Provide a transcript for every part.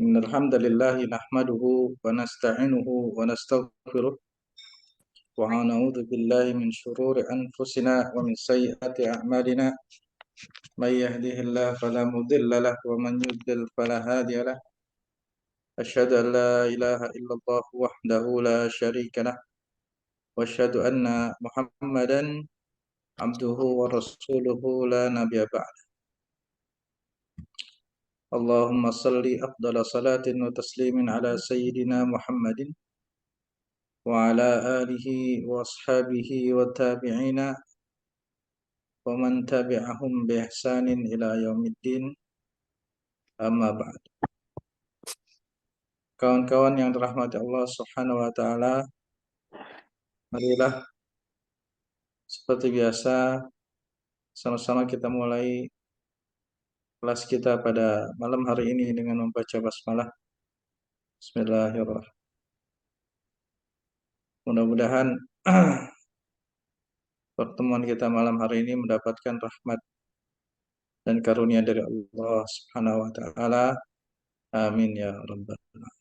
إن الحمد لله نحمده ونستعينه ونستغفره ونعوذ بالله من شرور أنفسنا ومن سيئات أعمالنا من يهده الله فلا مضل له ومن يضلل فلا هادي له أشهد أن لا إله إلا الله وحده لا شريك له وأشهد أن محمدا عبده ورسوله لا نبي بعده اللهم صل أفضل صلاة وتسليم على سيدنا محمد وعلى آله وأصحابه والتابعين ومن تبعهم بإحسان إلى يوم الدين أما بعد. Kawan-kawan yang dirahmati Allah Subhanahu wa taala, marilah seperti biasa sama-sama kita mulai kelas kita pada malam hari ini dengan membaca basmalah. Bismillahirrahmanirrahim. Mudah-mudahan pertemuan kita malam hari ini mendapatkan rahmat dan karunia dari Allah Subhanahu wa taala. Amin ya rabbal alamin.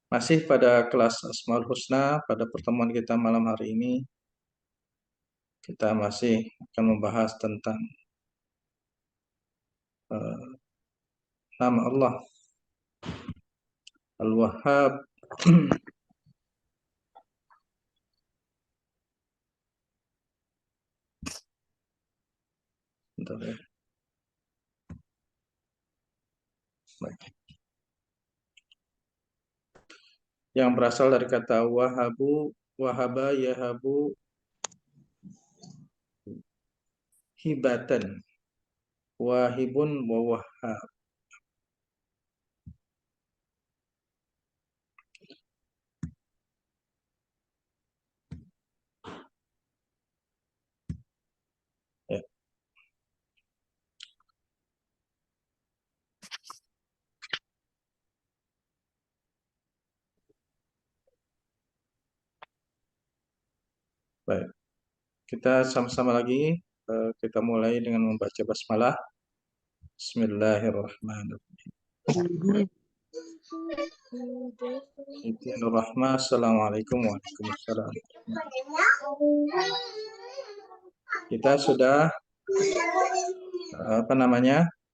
Masih pada kelas Asmaul Husna, pada pertemuan kita malam hari ini kita masih akan membahas tentang nama Allah Al-Wahhab. Bentar ya. Baik. Yang berasal dari kata wahabu, wahaba, yahabu, hibatan, wahibun, wa wahhab. Ya. Baik. Kita sama-sama lagi kita mulai dengan membaca basmalah. Bismillahirrahmanirrahim. Bismillahirrahmanirrahim. Assalamualaikum warahmatullahi wabarakatuh. Kita sudah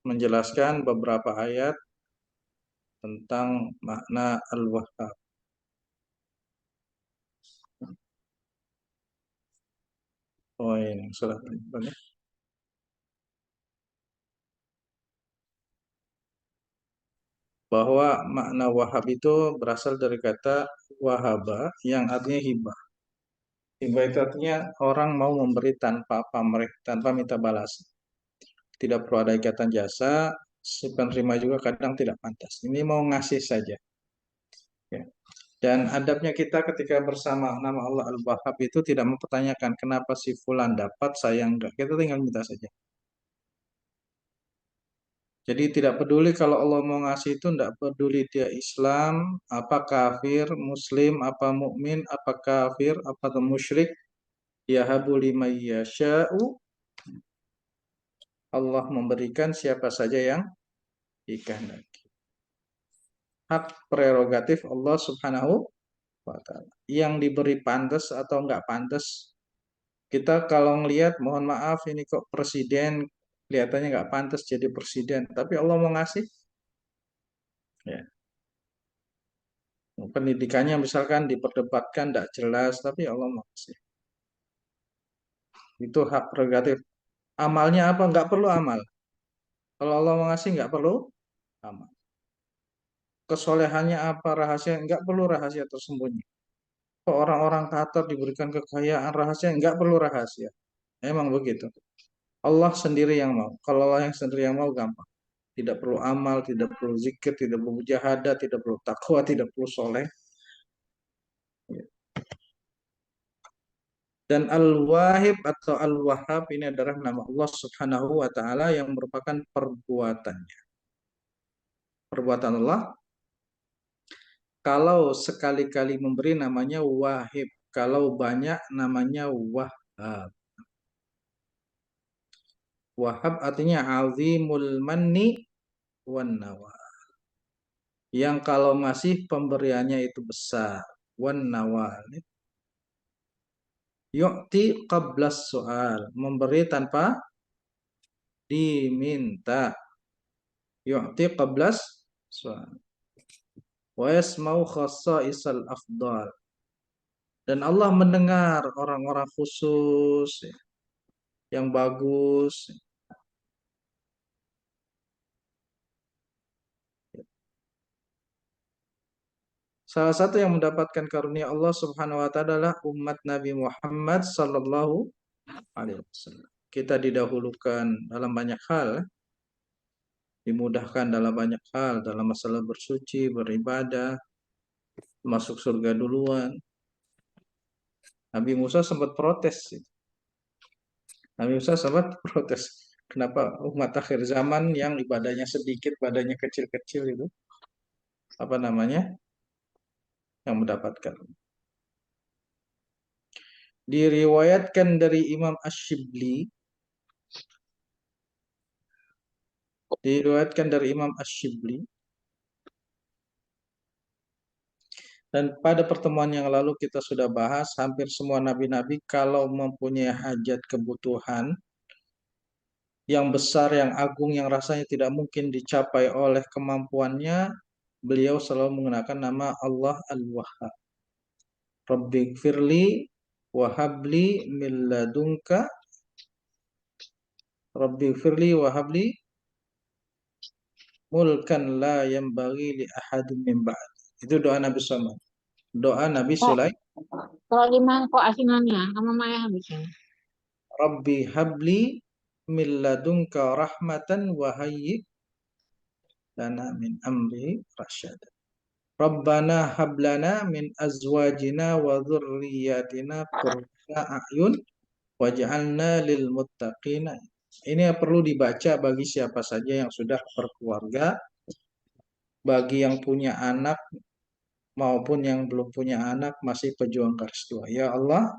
menjelaskan beberapa ayat tentang makna Al-Wahhab. Oh ini salah banyak. Bahwa makna wahab itu berasal dari kata wahaba yang artinya hibah. Hibah itu artinya orang mau memberi tanpa pamrih, tanpa minta balas. Tidak perlu ada ikatan jasa, si penerima juga kadang tidak pantas. Ini mau ngasih saja. Ya. Dan adabnya kita ketika bersama nama Allah Al-Wahhab itu tidak mempertanyakan kenapa si fulan dapat, saya enggak. Kita tinggal minta saja. Jadi tidak peduli kalau Allah mau ngasih itu, tidak peduli dia Islam, apa kafir, Muslim, apa mukmin, apa kafir, apa musyrik. Yahabu liman yasha'u. Allah memberikan siapa saja yang dikehendaki. Hak prerogatif Allah Subhanahu wa taala. Yang diberi pantas atau enggak pantas. Kita kalau ngelihat, mohon maaf ini kok presiden kelihatannya enggak pantas jadi presiden, tapi Allah mau ngasih. Ya. Pendidikannya misalkan diperdebatkan tidak jelas, tapi Allah mau kasih. Itu hak prerogatif. Amalnya apa? Nggak perlu amal. Kalau Allah mau ngasih nggak perlu amal. Kesolehannya apa? Rahasia nggak perlu rahasia tersembunyi. Kalau orang-orang taat diberikan kekayaan rahasia nggak perlu rahasia. Emang begitu. Allah sendiri yang mau. Kalau Allah yang sendiri yang mau gampang. Tidak perlu amal, tidak perlu zikir, tidak perlu mujahadah, tidak perlu takwa, tidak perlu soleh. Dan Al-Wahib atau Al-Wahhab ini adalah nama Allah Subhanahu wa taala yang merupakan perbuatannya. Perbuatan Allah kalau sekali-kali memberi namanya Wahib, kalau banyak namanya Wahhab. Wahhab artinya azimul manni wan nawa. Yang kalau masih pemberiannya itu besar, wan nawal. Yu'ti qablas soal, memberi tanpa diminta. Yu'ti qablas soal. Wa yasma'u khassa'isal afdal. Dan Allah mendengar orang-orang khusus ya, yang bagus. Salah satu yang mendapatkan karunia Allah Subhanahu wa taala adalah umat Nabi Muhammad sallallahu alaihi wasallam. Kita didahulukan dalam banyak hal, dimudahkan dalam banyak hal, dalam masalah bersuci, beribadah, masuk surga duluan. Nabi Musa sempat protes. Nabi Musa sempat protes. Kenapa umat akhir zaman yang ibadahnya sedikit, badannya kecil-kecil itu, apa namanya, yang mendapatkan. Diriwayatkan dari Imam Ash-Shibli, diriwayatkan dari Imam Ash-Shibli, dan pada pertemuan yang lalu kita sudah bahas hampir semua nabi-nabi kalau mempunyai hajat kebutuhan yang besar, yang agung, yang rasanya tidak mungkin dicapai oleh kemampuannya, beliau selalu menggunakan nama Allah Al-Wahhab. Rabbighfirli wahabli min ladunka, Rabbighfirli wahabli mulkan la yanbaghi li ahadin min ba'd. Itu doa Nabi Sulaiman. Doa Nabi Kok, Sulaiman. kalau gimana kok asinannya sama Maya habisnya? Rabbi habli min ladunka rahmatan wa hayyi lana min amri rasyad. Rabbana hablana min azwajina wa dzurriyyatina qurrata a'yun waj'alna lil muttaqina. Ini yang perlu dibaca bagi siapa saja yang sudah berkeluarga, bagi yang punya anak maupun yang belum punya anak, masih pejuang garis 2. Ya Allah,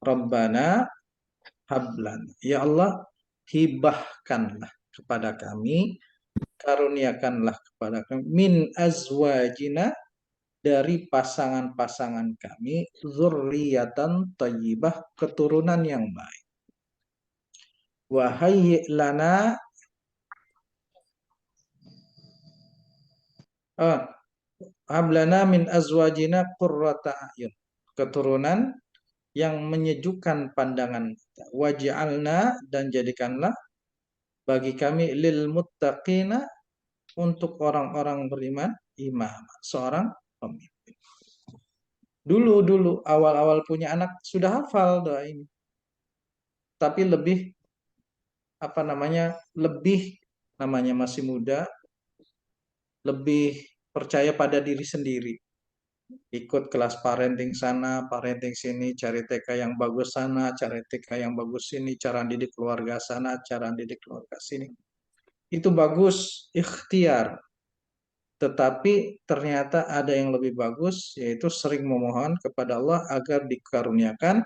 Rabbana hablan. Ya Allah, hibahkanlah kepada kami, karuniakanlah kepada kami min azwajina, dari pasangan-pasangan kami, zurriyatan thayyibah, keturunan yang baik. Wahai lana hablana min azwajina qurrata a'yun, keturunan yang menyejukkan pandangan kita. Waj'alna, dan jadikanlah bagi kami lil muttaqina, untuk orang-orang beriman, imam, seorang pemimpin. Dulu awal-awal punya anak sudah hafal doa ini. Tapi lebih apa namanya? Lebih namanya masih muda, lebih percaya pada diri sendiri. Ikut kelas parenting sana, parenting sini, cari TK yang bagus sana, cari TK yang bagus sini, cara didik keluarga sana, cara didik keluarga sini. Itu bagus, ikhtiar. Tetapi ternyata ada yang lebih bagus, yaitu sering memohon kepada Allah agar dikaruniakan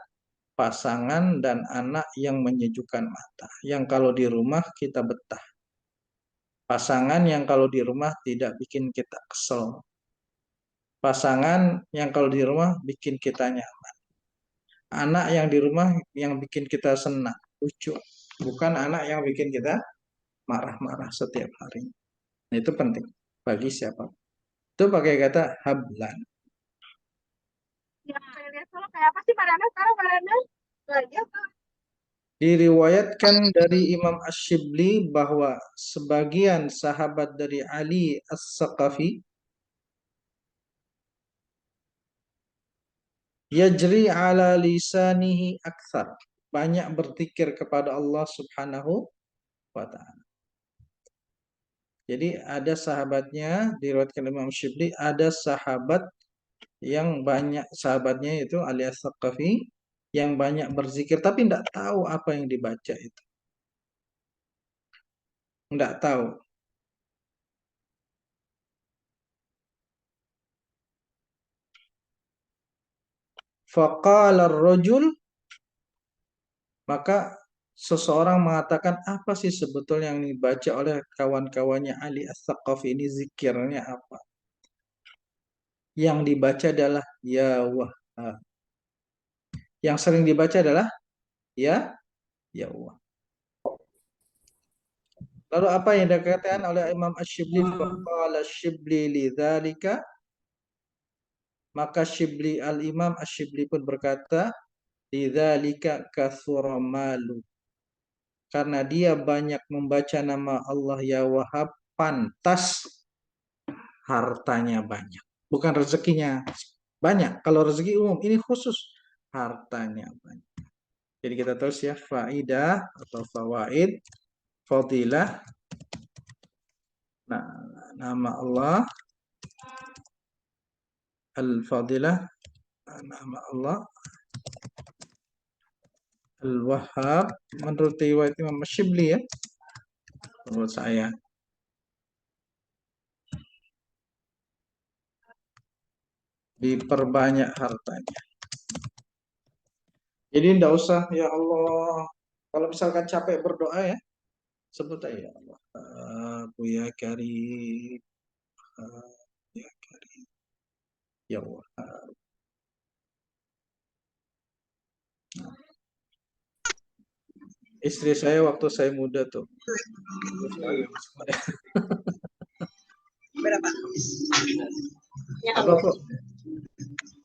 pasangan dan anak yang menyejukkan mata. Yang kalau di rumah kita betah. Pasangan yang kalau di rumah tidak bikin kita kesel. Pasangan yang kalau di rumah bikin kita nyaman. Anak yang di rumah yang bikin kita senang, lucu. Bukan anak yang bikin kita marah-marah setiap hari. Nah, itu penting bagi siapa. Itu pakai kata hablan. Ya, lihat dulu kayak apa sih Mariana sekarang Mariana? Lagi apa? Diriwayatkan dari Imam Ash-Shibli bahwa sebagian sahabat dari Ali As-Saqafi yajri ala lisanihi akthar, banyak berzikir kepada Allah Subhanahu wa taala. Jadi ada sahabatnya, diriwayatkan Imam Shibli, ada sahabat yang banyak, sahabatnya itu Ali As-Saqafi, yang banyak berzikir tapi tidak tahu apa yang dibaca itu. Tidak tahu. Faqala ar-rajul, maka seseorang mengatakan apa sih sebetulnya yang dibaca oleh kawan-kawannya Ali As-Saqafi ini zikirnya apa? Yang dibaca adalah ya Wahhab. Yang sering dibaca adalah ya Allah. Lalu apa yang dikatakan oleh Imam Ash-Shibli? Faqala Ash-Shibli lidzalika, maka Shibli al-Imam Ash-Shibli pun berkata, lidzalika katsura malu. Karena dia banyak membaca nama Allah ya Wahhab, pantas hartanya banyak. Bukan rezekinya banyak. Kalau rezeki umum, ini khusus hartanya banyak. Jadi kita terus ya, faidah atau fawaid, fadilah. Nah, nama Allah Al-Fadilah, nama Allah Al-Wahhab, menurut riwayat Imam Syibli ya, menurut saya. Diperbanyak hartanya. Jadi tidak usah ya Allah. Kalau misalkan capek berdoa ya, sebut aja ya Allah. Abu ya Karim, ya Karim, ya Allah. Istri saya waktu saya muda tuh. Berapa? Ya, Apa kok?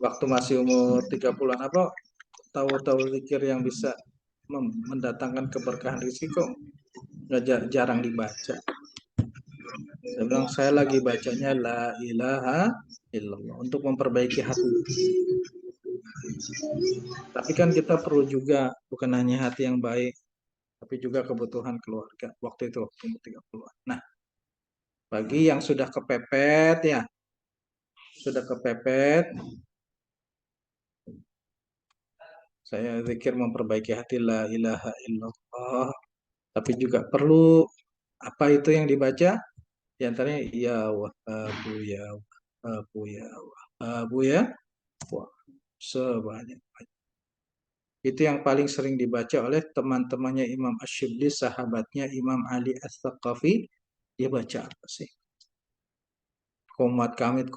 Waktu masih umur 30-an apa? Tahu-tahu zikir yang bisa mendatangkan keberkahan rezeki kok nggak jarang dibaca. Saya bilang saya lagi bacanya la ilaha illallah untuk memperbaiki hati. Tapi kan kita perlu juga bukan hanya hati yang baik, tapi juga kebutuhan keluarga. Waktu itu waktu umur 30-an. Nah, bagi yang sudah kepepet ya, sudah kepepet, saya zikir memperbaiki hati la ilaha illallah. Tapi juga perlu apa itu yang dibaca? Di antaranya ya Wahhabu ya Wahhabu ya Wahhabu ya. Wah, sebanyak. Itu yang paling sering dibaca oleh teman-temannya Imam Ash-Shibli, sahabatnya Imam Ali As-Saqafi. Dia baca apa sih? Komat kamit.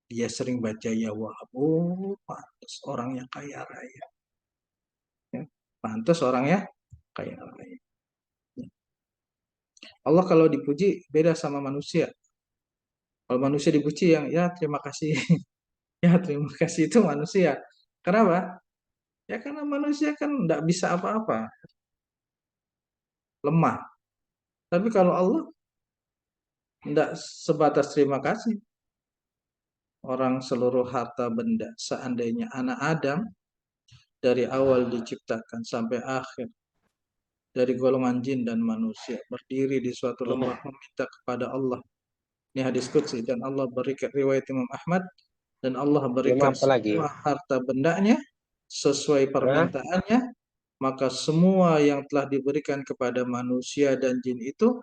Dia sering baca ya Wahhab. Oh, pantas orangnya kaya raya. Ya, pantas orangnya kaya raya. Allah kalau dipuji beda sama manusia. Kalau manusia dipuji yang ya terima kasih. Ya terima kasih itu manusia. Kenapa? Ya karena manusia kan tidak bisa apa-apa. Lemah. Tapi kalau Allah tidak sebatas terima kasih. Orang seluruh harta benda. Seandainya anak Adam dari awal diciptakan sampai akhir. Dari golongan jin dan manusia. Berdiri di suatu lembah meminta kepada Allah. Ini hadis qudsi. Dan Allah berikan riwayat Imam Ahmad. Dan Allah berikan Apa lagi? semua harta bendanya sesuai permintaannya. Maka semua yang telah diberikan kepada manusia dan jin itu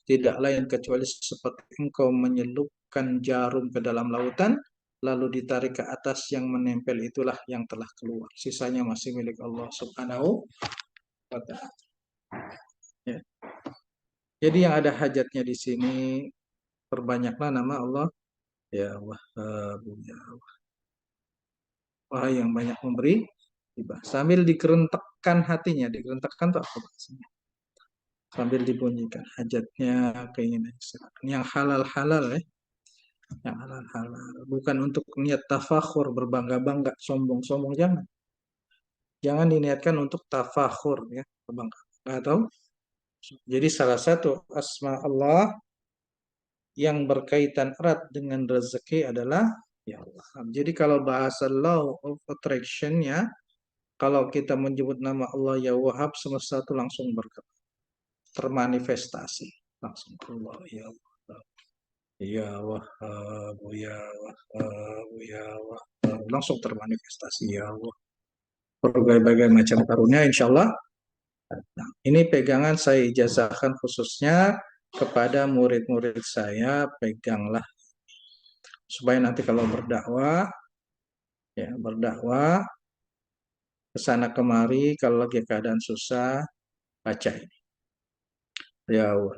tidak lain kecuali seperti engkau menyelupkan jarum ke dalam lautan, lalu ditarik ke atas, yang menempel itulah yang telah keluar. Sisanya masih milik Allah Subhanahu wa Ta'ala. Ya. Jadi yang ada hajatnya di sini, perbanyaklah nama Allah. Ya Wahhab, ya Wahhab yang banyak memberi hibah. Sambil dikerentakkan hatinya, dikerentakkan itu apa bahasanya? Sambil dibunyikan hajatnya, keinginan yang halal-halal ya. Yang halal-halal. Bukan untuk niat tafakhur, berbangga-bangga, sombong-sombong, jangan. Jangan diniatkan untuk tafakhur ya, berbangga. Atau jadi salah satu asma Allah yang berkaitan erat dengan rezeki adalah ya Allah. Jadi kalau bahasa law of attraction-nya, kalau kita menyebut nama Allah ya Wahhab, semesta itu langsung termanifestasi. Langsung Allah ya Wahhab. Ya Wahhab, ya Wahhab, ya Wahhab. Langsung termanifestasi ya Allah. Berbagai-bagai macam karunia insya Allah. Nah, ini pegangan saya ijazahkan khususnya kepada murid-murid saya, peganglah supaya nanti kalau berdakwah ya berdakwah kesana kemari kalau lagi keadaan susah baca ini. Ya Allah.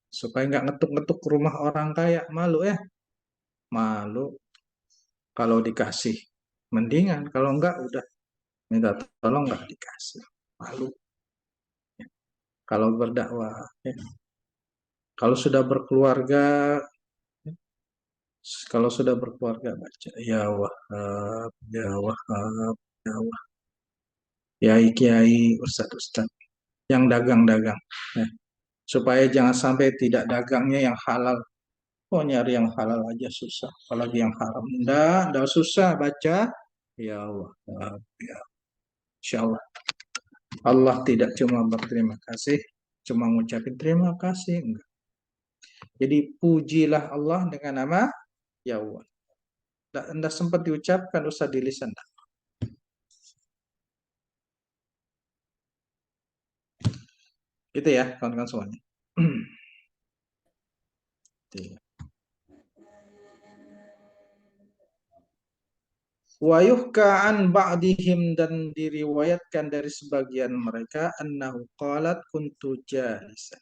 Supaya nggak ngetuk-ngetuk rumah orang kaya, malu ya, malu kalau dikasih. Mendingan kalau enggak udah minta tolong nggak dikasih, malu. Kalau berdakwah, ya. Kalau sudah berkeluarga, kalau sudah berkeluarga baca ya Wahab, ya Wahab, ya Wahab. Kiai Kiai, Ustadz Ustadz yang dagang-dagang, ya. Supaya jangan sampai tidak dagangnya yang halal. Oh nyari yang halal aja susah, apalagi yang haram. Enggak susah baca. Ya Allah, ya. Insya Allah. Allah tidak cuma berterima kasih, cuma ngucapin terima kasih. Enggak. Jadi pujilah Allah dengan nama ya Allah. Enggak sempat diucapkan usah di lisan. Gitu ya, kawan-kawan semuanya. Iya. Wa yuhka an ba'dihim, dan diriwayatkan dari sebagian mereka annahu qalat kuntu jalisan.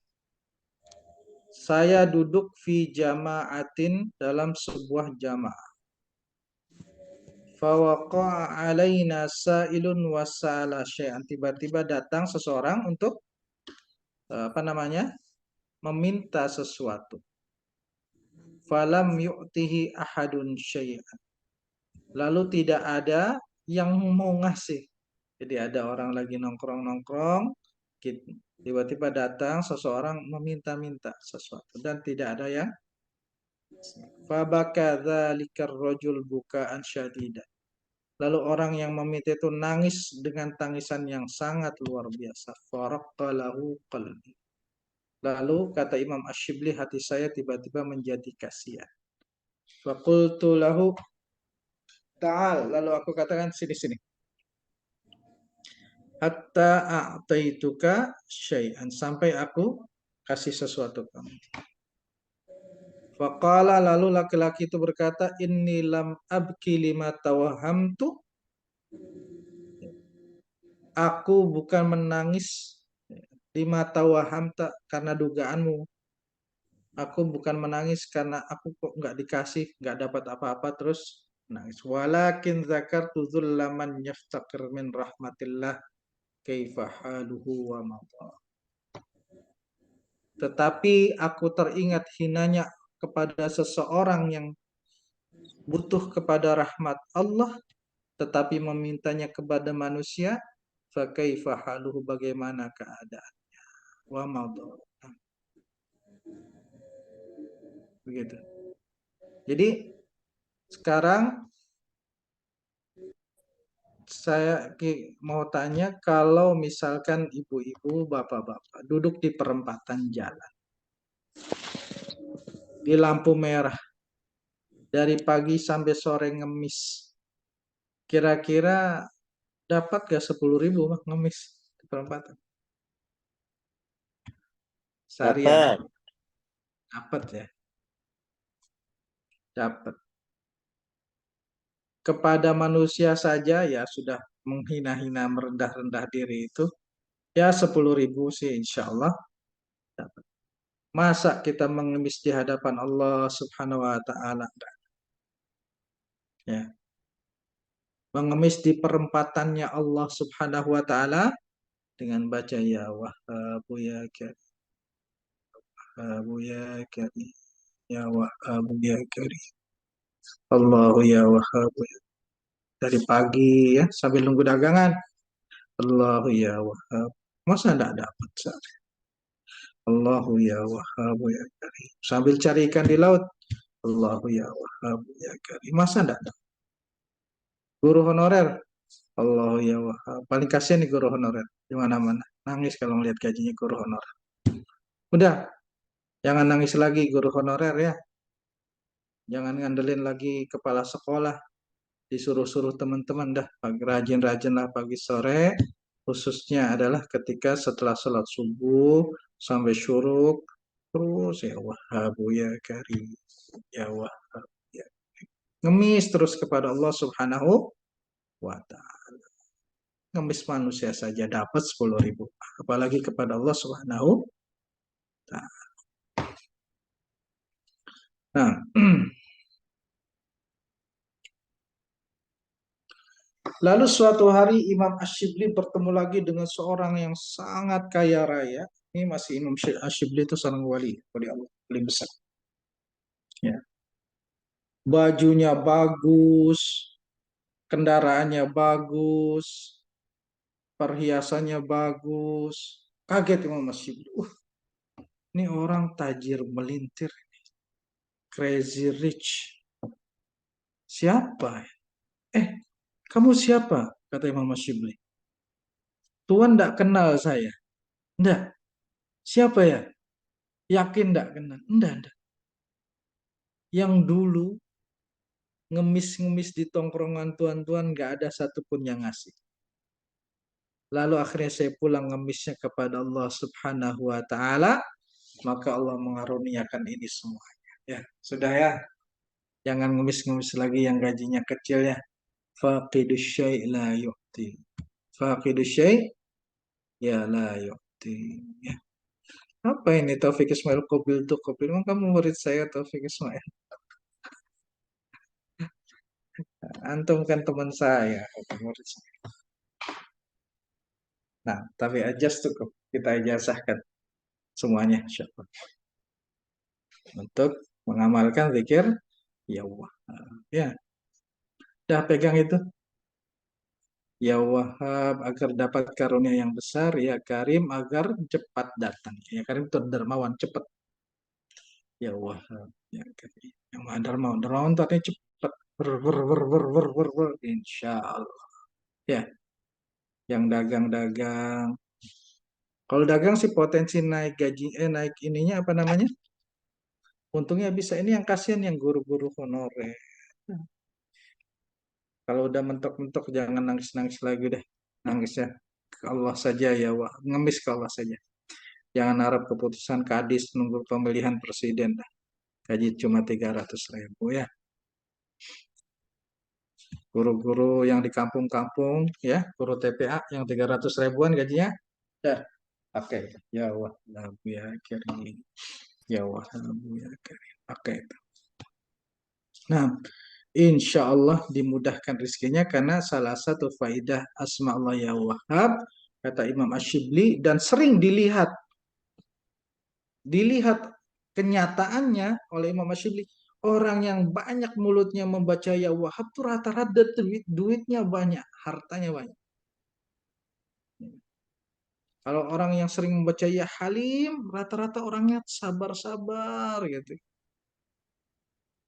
Saya duduk fi jama'atin, dalam sebuah jamaah. Fawaqa'a alaina sa'ilun wasala syai'an. Tiba-tiba datang seseorang untuk meminta sesuatu. Falam yu'tihi ahadun syai'an. Lalu tidak ada yang mau ngasih. Jadi ada orang lagi nongkrong-nongkrong, tiba-tiba datang seseorang meminta-minta sesuatu dan tidak ada yang. Fabaka dzalikar rajul bukaan syadidan. Lalu orang yang meminta itu nangis dengan tangisan yang sangat luar biasa. Faraqalahu qalbi. Lalu kata Imam Ash-Shibli, hati saya tiba-tiba menjadi kasihan. Faqultu lahu ta'al. Lalu aku katakan sini-sini. Hatta a'taituka syai'an, sampai aku kasih sesuatu kamu. Faqala, lalu laki-laki itu berkata, inni lam abki lima tawahamtu. Aku bukan menangis lima tawahamta, karena dugaanmu. Aku bukan menangis karena aku kok nggak dikasih, nggak dapat apa-apa terus nangis. Walakin zakartu dzullaman yaftaqir min rahmatillah kaifa haluhu wa madha. Tetapi aku teringat hinanya kepada seseorang yang butuh kepada rahmat Allah, tetapi memintanya kepada manusia, fa kaifa haluhu, bagaimana keadaannya, wa madha. Begitu. Jadi sekarang saya mau tanya, kalau misalkan ibu-ibu, bapak-bapak duduk di perempatan jalan, di lampu merah, dari pagi sampai sore ngemis, kira-kira dapat gak 10.000 ngemis di perempatan? Seharian. Dapat. Dapat ya. Dapat. Kepada manusia saja ya sudah menghina-hina, merendah-rendah diri itu. Ya 10.000 sih insya Allah dapat. Masa kita mengemis di hadapan Allah Subhanahu wa ta'ala? Ya. Mengemis di perempatannya Allah Subhanahu wa ta'ala dengan baca ya Wahhab ya Karim, Wahhab ya Karim, ya Wahhab ya Karim, Allahu ya Wahhab ya. Dari pagi ya sambil nunggu dagangan, Allahu ya Wahhab. Masa enggak dapat? Allahu ya Wahhab ya Karim. Sambil cari ikan di laut, Allahu ya Wahhab ya Karim. Masa enggak dapat? Guru honorer, Allahu ya Wahhab. Paling kasihan nih guru honorer di mana-mana. Nangis kalau ngeliat gajinya guru honorer. Udah, jangan nangis lagi guru honorer ya. Jangan ngandelin lagi kepala sekolah. Disuruh-suruh teman-teman dah. Rajin-rajin lah pagi sore. Khususnya adalah ketika setelah sholat subuh sampai syuruk. Terus ya Wahhabu ya Karim. Ya Wahhab ya. Ngemis terus kepada Allah Subhanahu wa ta'ala. Ngemis manusia saja dapat 10.000. Apalagi kepada Allah Subhanahu wa Ta'ala. Nah, lalu suatu hari Imam Ash-Shibli bertemu lagi dengan seorang yang sangat kaya raya. Ini masih Imam Ash-Shibli itu seorang wali Allah, wali besar. Ya. Bajunya bagus, kendaraannya bagus, perhiasannya bagus. Kaget Imam Ash-Shibli. Ini orang tajir melintir, crazy rich. Siapa? Eh, kamu siapa? Kata Imam Ash-Shibli. Tuan tidak kenal saya. Enggak. Siapa ya? Yakin tidak kenal? Enggak. Yang dulu ngemis-ngemis di tongkrongan tuan-tuan nggak ada satupun yang ngasih. Lalu akhirnya saya pulang ngemisnya kepada Allah Subhanahu wa Ta'ala, maka Allah mengaruniakan ini semuanya. Ya, sudah ya. Jangan ngemis-ngemis lagi yang gajinya kecil ya. Faqidus syai' la yu'ti. Faqidus syai' ya la yu'ti. Ya. Apa ini Taufik Ismail Qabil tuh Qabil? Emang kamu murid saya Taufik Ismail? Antum kan teman saya, murid saya. Nah, tapi ajas tuh kita ijazahkan semuanya insyaallah. Untuk mengamalkan zikir ya Allah. Ya, dah pegang itu. Ya Wahhab agar dapat karunia yang besar, ya Karim agar cepat datang. Ya Karim itu dermawan cepat. Ya Wahhab, ya Karim. Yang Maha dermawan, dermawan itu artinya cepat. Insya Allah. Ya, yang dagang-dagang. Kalau dagang sih potensi naik gaji, naik ininya apa namanya? Untungnya bisa. Ini yang kasihan yang guru-guru honorer. Kalau udah mentok-mentok jangan nangis-nangis lagi deh. Nangisnya ke Allah saja ya wah. Ngemis ke Allah saja. Jangan harap keputusan kadis nunggu pemilihan presiden dah. Gaji cuma 300.000 ya. Guru-guru yang di kampung-kampung ya, guru TPA yang 300 ribuan gajinya. Ya, oke. Ya wah, ya kirim. Ya wah, ya kirim. Oke. Nah, insya Allah dimudahkan rezekinya karena salah satu faidah asma Allah ya Wahhab kata Imam Ash-Shibli dan sering dilihat kenyataannya oleh Imam Ash-Shibli, orang yang banyak mulutnya membaca ya Wahhab tuh rata-rata duitnya banyak, hartanya banyak. Kalau orang yang sering membaca ya Halim rata-rata orangnya sabar-sabar gitu.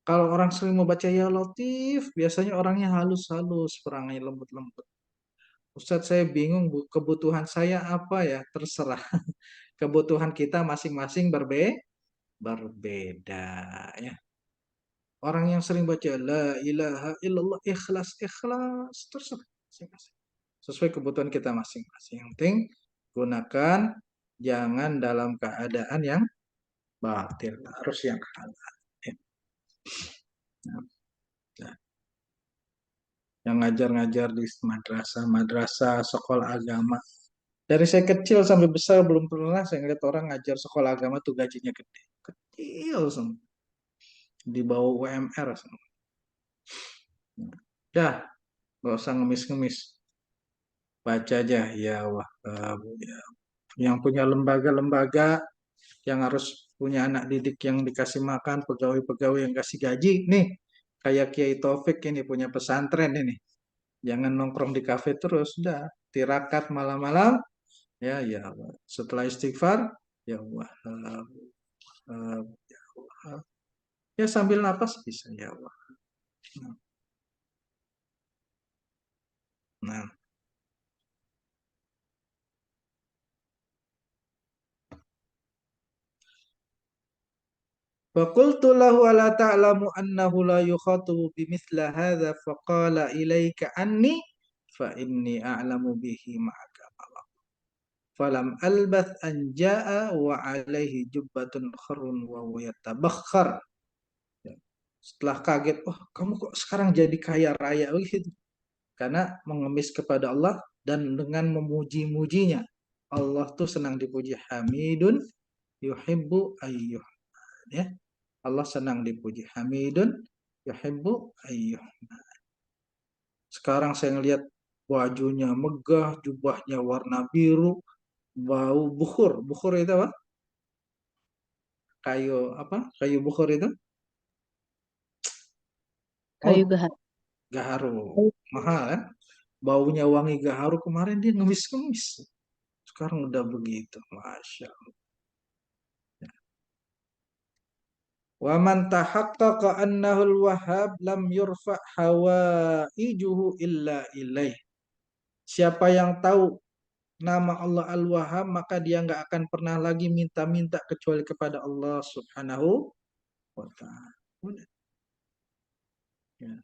Kalau orang sering membaca ya Latif biasanya orangnya halus-halus, perangai lembut-lembut. Ustadz saya bingung Bu, kebutuhan saya apa ya? Terserah. Kebutuhan kita masing-masing berbeda ya. Orang yang sering baca la ilaha illallah ikhlas ikhlas terserah masing-masing. Sesuai kebutuhan kita masing-masing. Yang penting gunakan jangan dalam keadaan yang batil, harus yang halal. Ya. Nah, nah. Yang ngajar-ngajar di madrasah, sekolah agama. Dari saya kecil sampai besar belum pernah saya ngeliat orang ngajar sekolah agama tuh gajinya gede. Kecil semua. Di bawah UMR semua. Dah, gak usah ngemis-ngemis. Baca aja ya wah. Ya. Yang punya lembaga-lembaga yang harus punya anak didik yang dikasih makan, pegawai-pegawai yang kasih gaji. Nih, kayak Kiai Taufik ini punya pesantren ini. Jangan nongkrong di kafe terus, dah. Tirakat malam-malam, ya ya. Setelah istighfar, ya Allah, ya Allah. Ya sambil napas bisa ya Allah. Nah, فقلت له ألا تعلم أنه لا يخاطب بمثل هذا فقال إليك عني فإني أعلم به معك فلم ألبث أن جاء وعليه جبة خر وهو يتبخر. Setelah kaget, oh kamu kok sekarang jadi kaya raya begitu? Karena mengemis kepada Allah dan dengan memuji-mujinya. Allah tuh senang dipuji. Hamidun yuhibbu ayyuh. Ya, Allah senang dipuji. Hamidun yuhibbu ayyuh. Sekarang saya ngelihat bajunya megah, jubahnya warna biru, bau bukhur. Bukhur itu apa? Kayu apa? Kayu bukhur itu? Oh, Kayu gahar. gaharu. Mahal kan? Baunya wangi gaharu, kemarin dia ngemis-ngemis. Sekarang udah begitu. Masya Allah. Wa man tahaqqaqa annahu al-wahhab lam yurfa hawaijuhu illa ilaih. Siapa yang tahu nama Allah Al-Wahhab, maka dia nggak akan pernah lagi minta-minta kecuali kepada Allah Subhanahu wa ta'ala. Ya.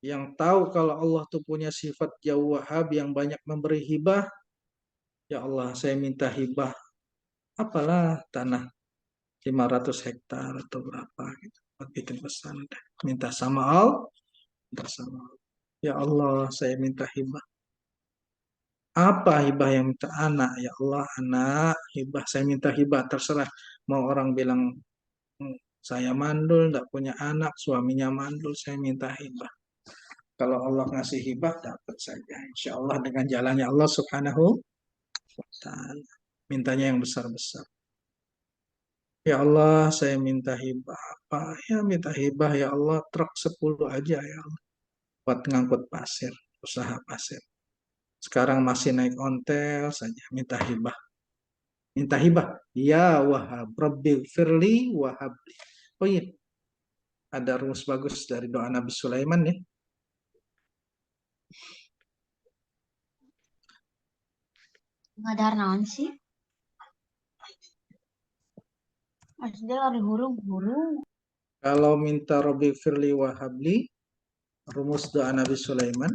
Yang tahu kalau Allah tuh punya sifat ya Wahhab yang banyak memberi hibah, ya Allah saya minta hibah apalah tanah 500 hektar atau berapa gitu. Buat bikin pesantren. Minta sama Allah, minta sama Allah. Ya Allah, saya minta hibah. Apa hibah yang minta? Anak? Ya Allah, anak. Hibah, saya minta hibah. Terserah. Mau orang bilang saya mandul, tidak punya anak, suaminya mandul, saya minta hibah. Kalau Allah ngasih hibah, dapat saja. Insya Allah dengan jalannya Allah Subhanahu wa ta'ala. Mintanya yang besar-besar. Ya Allah, saya minta hibah apa? Ya minta hibah ya Allah, truk 10 aja ya Allah. Buat ngangkut pasir, usaha pasir. Sekarang masih naik ontel saja, minta hibah. Minta hibah. Ya Wahhab, Rabbi firli wahabli. Oh iya, ada rumus bagus dari doa Nabi Sulaiman ya. Ngadar naon sih? Maksudnya lari hurung-hurung. Kalau minta Rabbi firli wahabli, rumus doa Nabi Sulaiman.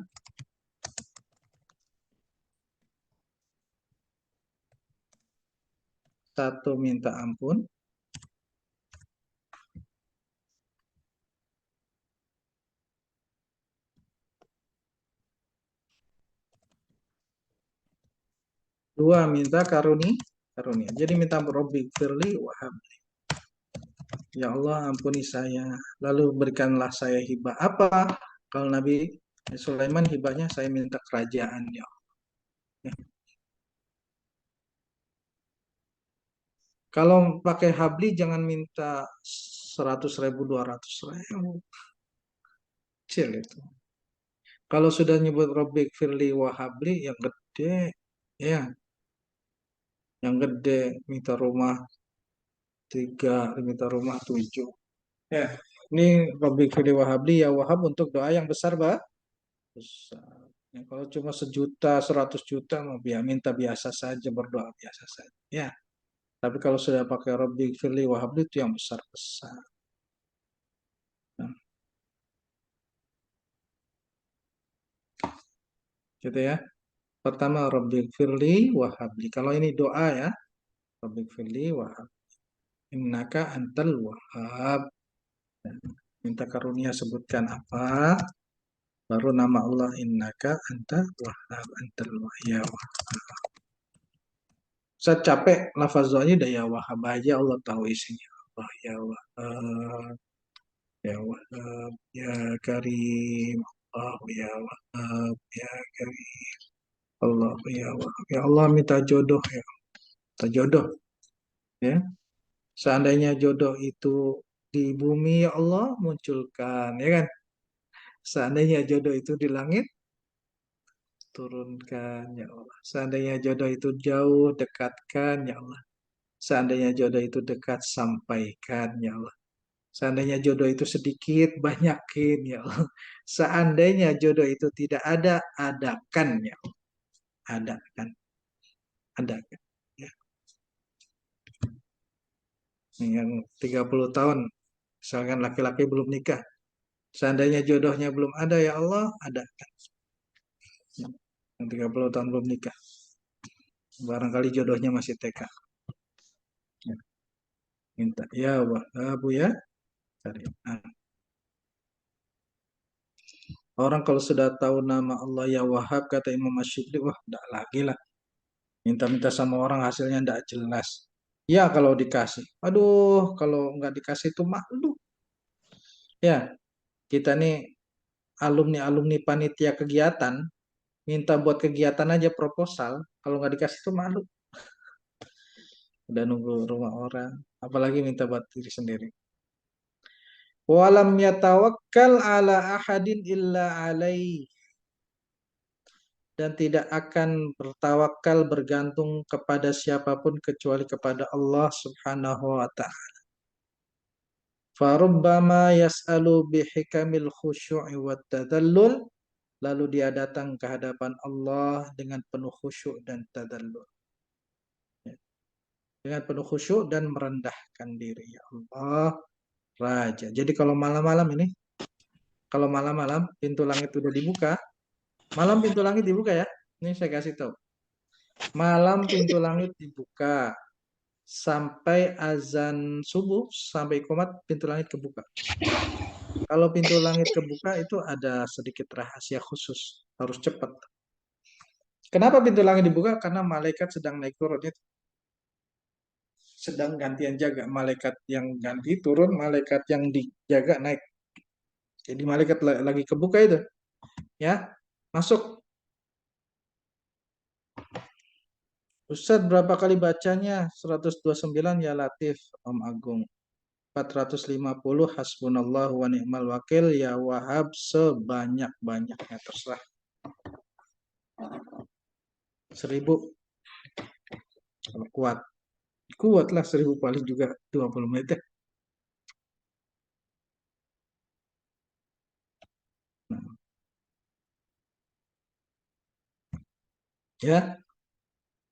Satu, minta ampun. Dua, minta karunia. Jadi minta Rabbi firli wahabli. Ya Allah ampuni saya. Lalu berikanlah saya hibah. Apa? Kalau Nabi Sulaiman hibahnya saya minta kerajaan ya Allah. Kalau pakai habli jangan minta 100.000, 200.000. Kecil itu. Kalau sudah nyebut Rabbik firli wahabli yang gede, ya, yang gede minta rumah 3, minta rumah 7. Ya, ini Rabbik firli wahabli ya Wahab untuk doa yang besar, Pak. Besar. Ya, kalau cuma 1 juta, 100 juta, mau minta biasa saja, berdoa biasa saja. Ya, tapi kalau sudah pakai Rabbik firli wahabli itu yang besar-besar. Nah, gitu ya. Pertama, Rabbi firli wahabli. Kalau ini doa ya, Rabbi firli wahab. Innaka antal wahab. Minta karunia sebutkan apa? Baru nama Allah innaka anta wahab antal wahab. Saya capek lafaznya udah ya wahab aja, Allah tahu isinya. Allah ya wahab, ya wahab, ya karim. Allah ya wahab, ya karim. Allah ya wahab. Ya Allah minta jodoh ya. Minta jodoh ya. Seandainya jodoh itu di bumi, ya Allah munculkan, ya kan? Seandainya jodoh itu di langit, turunkan, ya Allah. Seandainya jodoh itu jauh, dekatkan, ya Allah. Seandainya jodoh itu dekat, sampaikan, ya Allah. Seandainya jodoh itu sedikit, banyakin, ya Allah. Seandainya jodoh itu tidak ada, adakan, ya Allah. Adakan, adakan. Ya. Yang 30 tahun, misalkan laki-laki belum nikah. Seandainya jodohnya belum ada, ya Allah, ada. Yang 30 tahun belum nikah. Barangkali jodohnya masih TK. Ya, minta. Ya, Wahab ya. Cari. Nah, Orang kalau sudah tahu nama Allah ya Wahhab, kata Imam Asy'ibli, wah enggak lagi lah. Minta-minta sama orang hasilnya enggak jelas. Ya kalau dikasih. Aduh, kalau nggak dikasih itu malu. Ya, kita nih alumni-alumni panitia kegiatan, minta buat kegiatan aja proposal, kalau nggak dikasih itu malu. Udah nunggu rumah orang, apalagi minta buat diri sendiri. Walam yatawakkal ala ahadin illa alaih. Dan tidak akan bertawakal bergantung kepada siapapun kecuali kepada Allah Subhanahu wa ta'ala. Farubbama yas'alu bihikamil khusyu'i wat tadallul. Lalu dia datang ke hadapan Allah dengan penuh khusyuk dan tadallul. Dengan penuh khusyuk dan merendahkan diri. Ya Allah, Raja. Jadi kalau malam-malam ini, kalau malam-malam pintu langit sudah dibuka, malam pintu langit dibuka ya. Ini saya kasih tahu. Malam pintu langit dibuka sampai azan subuh, sampai qomat pintu langit kebuka. Kalau pintu langit kebuka itu ada sedikit rahasia khusus, harus cepat. Kenapa pintu langit dibuka? Karena malaikat sedang naik turun itu. Sedang gantian jaga. Malaikat yang ganti turun, malaikat yang dijaga naik. Jadi malaikat lagi kebuka itu. Ya, masuk. Ustaz berapa kali bacanya? 129 ya Latif, Om Agung. 450 hasbunallah wa ni'mal wakil ya Wahab, sebanyak-banyaknya terserah. 1000 kalau kuat. Kuatlah 1000 paling juga 20 menit deh. Nah, ya,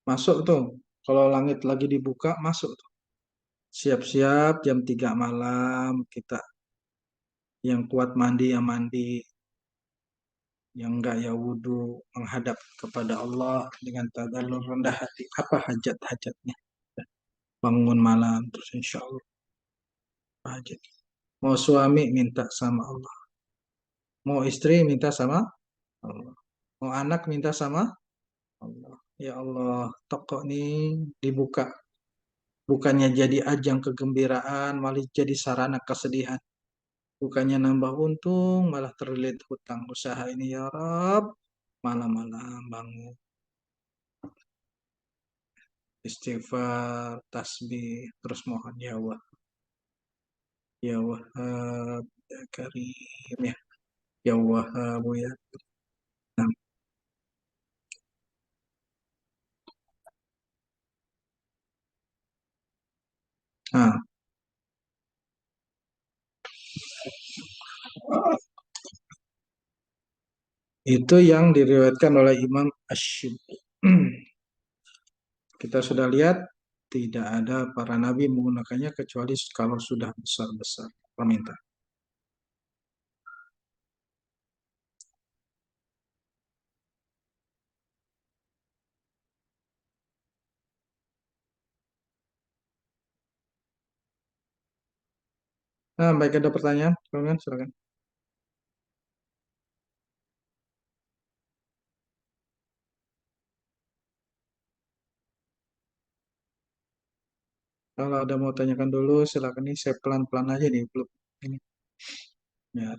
masuk tuh. Kalau langit lagi dibuka, masuk tuh. Siap-siap jam 3 malam kita. Yang kuat mandi ya mandi. Yang enggak ya wudhu, menghadap kepada Allah dengan tadallur rendah hati. Apa hajat-hajatnya? Bangun malam terus insya Allah. Hajat. Mau suami minta sama Allah. Mau istri minta sama Allah. Mau anak minta sama Allah. Ya Allah, toko ini dibuka. Bukannya jadi ajang kegembiraan, malah jadi sarana kesedihan. Bukannya nambah untung, malah terlilit hutang usaha ini ya Rob. Malam-malam bangun. Istighfar, tasbih, terus mohon ya Allah. Ya Wahhab, ya Karim, ya. Ya Wahhab, ya. Nah, nah, itu yang diriwayatkan oleh Imam Ash-Shibli. Kita sudah lihat tidak ada para nabi menggunakannya kecuali kalau sudah besar-besar permintaan. Nah, baik ada pertanyaan, silakan, silakan. Kalau ada mau tanyakan dulu, silakan nih. Saya pelan-pelan aja nih, belum ini. Ya.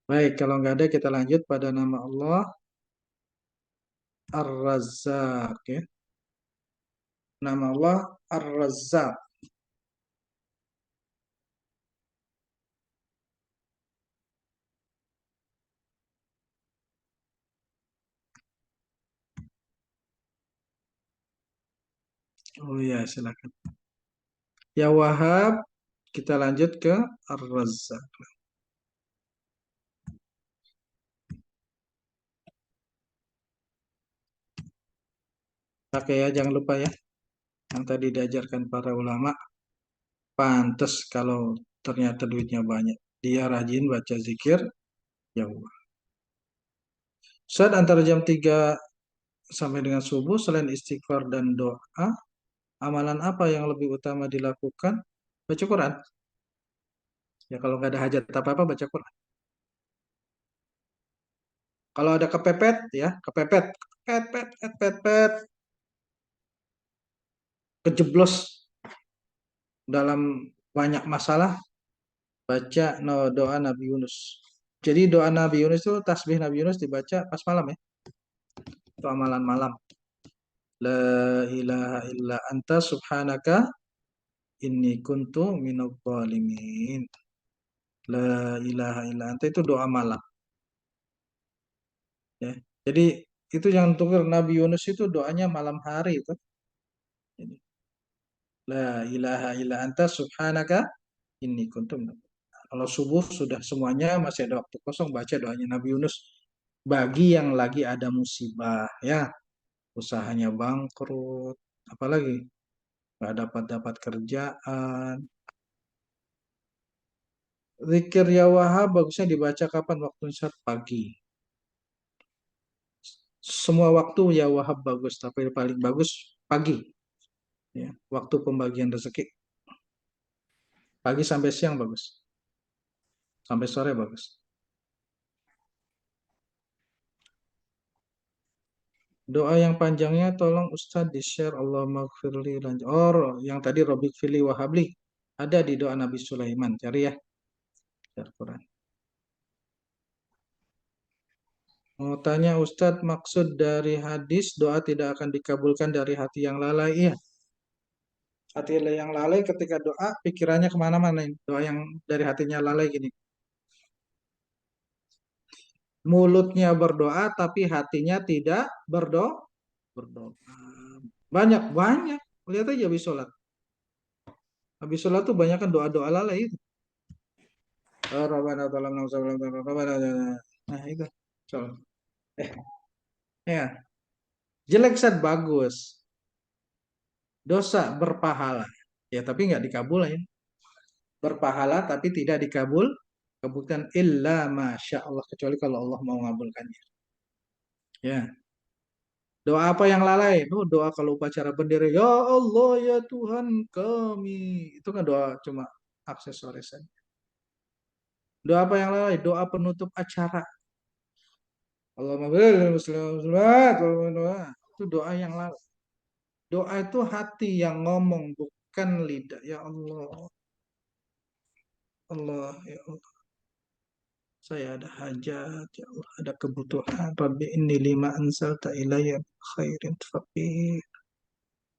Baik, kalau nggak ada kita lanjut pada nama Allah Ar-Razzaq ya. Nama Allah Ar-Razzaq. Oh ya, silakan. Ya Wahab, kita lanjut ke Ar-Razzaq. Pakai ya, jangan lupa ya. Yang tadi diajarkan para ulama, pantas kalau ternyata duitnya banyak. Dia rajin baca zikir, ya Allah. Saat antara jam 3 sampai dengan subuh, selain istighfar dan doa, Amalan apa yang lebih utama dilakukan? Baca Quran. Ya kalau nggak ada hajat apa-apa baca Quran. Kalau ada kepepet ya, kepepet, pet, pet, pet, pet, kejeblos dalam banyak masalah, baca doa Nabi Yunus. Jadi doa Nabi Yunus itu tasbih Nabi Yunus dibaca pas malam ya. Itu amalan malam. La ilaha illa anta subhanaka inni kuntu minadh dhalimin. La ilaha illa anta itu doa malam ya. Jadi itu yang untuk Nabi Yunus itu doanya malam hari itu. Jadi, la ilaha illa anta subhanaka inni kuntu minadh dhalimin. Kalau subuh sudah semuanya masih ada waktu kosong baca doanya Nabi Yunus bagi yang lagi ada musibah ya, usahanya bangkrut, apalagi nggak dapat kerjaan. Zikir ya Wahab bagusnya dibaca kapan? Waktu saat pagi. Semua waktu ya Wahab bagus, tapi paling bagus pagi. Ya, waktu pembagian rezeki. Pagi sampai siang bagus. Sampai sore bagus. Doa yang panjangnya tolong Ustadz di-share Allah maghfirli lanjut. Oh, yang tadi Robik Fili Wahabli. Ada di doa Nabi Sulaiman. Cari ya. Share Quran. Mau tanya Ustadz, maksud dari hadis doa tidak akan dikabulkan dari hati yang lalai. Iya. Hati yang lalai ketika doa, pikirannya kemana-mana. Doa yang dari hatinya lalai gini. Mulutnya berdoa, tapi hatinya tidak berdoa. Banyak. Lihat aja habis sholat. Habis sholat tuh banyak kan doa-doa lalai itu. Rabbana tolong nah itu. Sholat. Ya. Jelek set bagus. Dosa berpahala. Ya tapi nggak dikabul ya. Berpahala tapi tidak dikabul. Kabulkan illa masya Allah. Kecuali kalau Allah mau ngabulkannya. Ya. Doa apa yang lalai? Itu doa kalau upacara bendera. Ya Allah ya Tuhan kami. Itu kan doa cuma aksesoris saja. Doa apa yang lalai? Doa penutup acara. Allahumma muslimat. Itu doa yang lalai. Doa itu hati yang ngomong, bukan lidah. Ya Allah. Allah, ya Allah. Saya ada hajat, ya Allah, ada kebutuhan. Rabbi inni lima anzalta ilayya khairin faqir.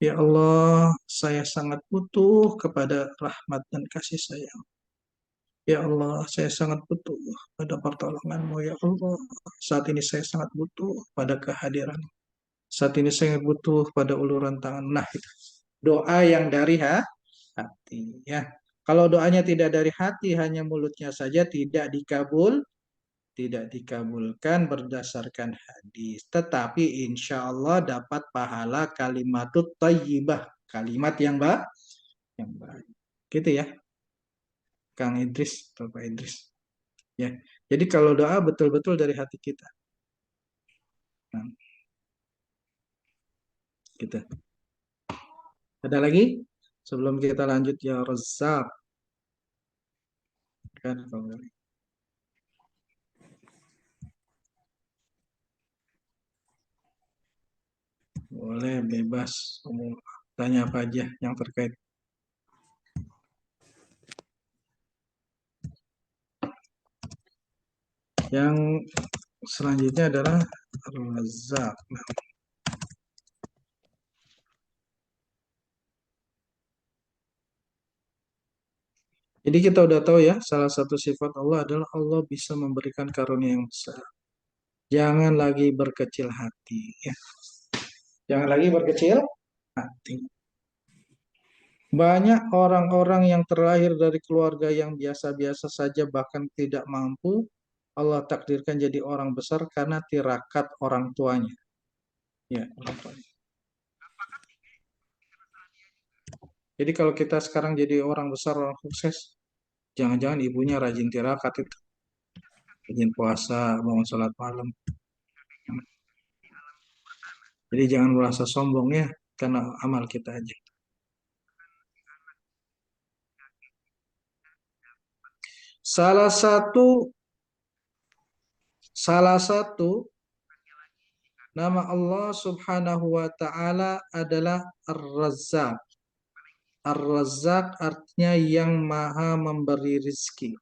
Ya Allah, saya sangat butuh kepada rahmat dan kasih sayang. Ya Allah, saya sangat butuh pada pertolongan-Mu, ya Allah. Saat ini saya sangat butuh pada kehadiran. Saat ini saya butuh pada uluran tangan. Nah, itu doa yang dari hati. Ya, kalau doanya tidak dari hati, hanya mulutnya saja tidak dikabulkan berdasarkan hadis. Tetapi insya Allah dapat pahala kalimatut thayyibah, kalimat yang baik. Gitu ya, Kang Idris, Bapak Idris. Ya, jadi kalau doa betul-betul dari hati kita. Nah, gitu. Ada lagi? Sebelum kita lanjut ya Razzaq. Kan, boleh bebas. Tanya apa aja yang terkait. Yang selanjutnya adalah Razzaq. Jadi kita udah tahu ya, salah satu sifat Allah adalah Allah bisa memberikan karunia yang besar. Jangan lagi berkecil hati. Ya. Jangan lagi berkecil hati. Banyak orang-orang yang terlahir dari keluarga yang biasa-biasa saja bahkan tidak mampu, Allah takdirkan jadi orang besar karena tirakat orang tuanya. Ya, orang tuanya. Jadi kalau kita sekarang jadi orang besar, orang sukses, jangan-jangan ibunya rajin tirakat itu. Rajin puasa, bangun sholat malam. Jadi jangan merasa sombong ya, karena amal kita aja. Salah satu nama Allah Subhanahu wa taala adalah Ar-Razzaq. Ar-Razzaq artinya yang maha memberi rizki.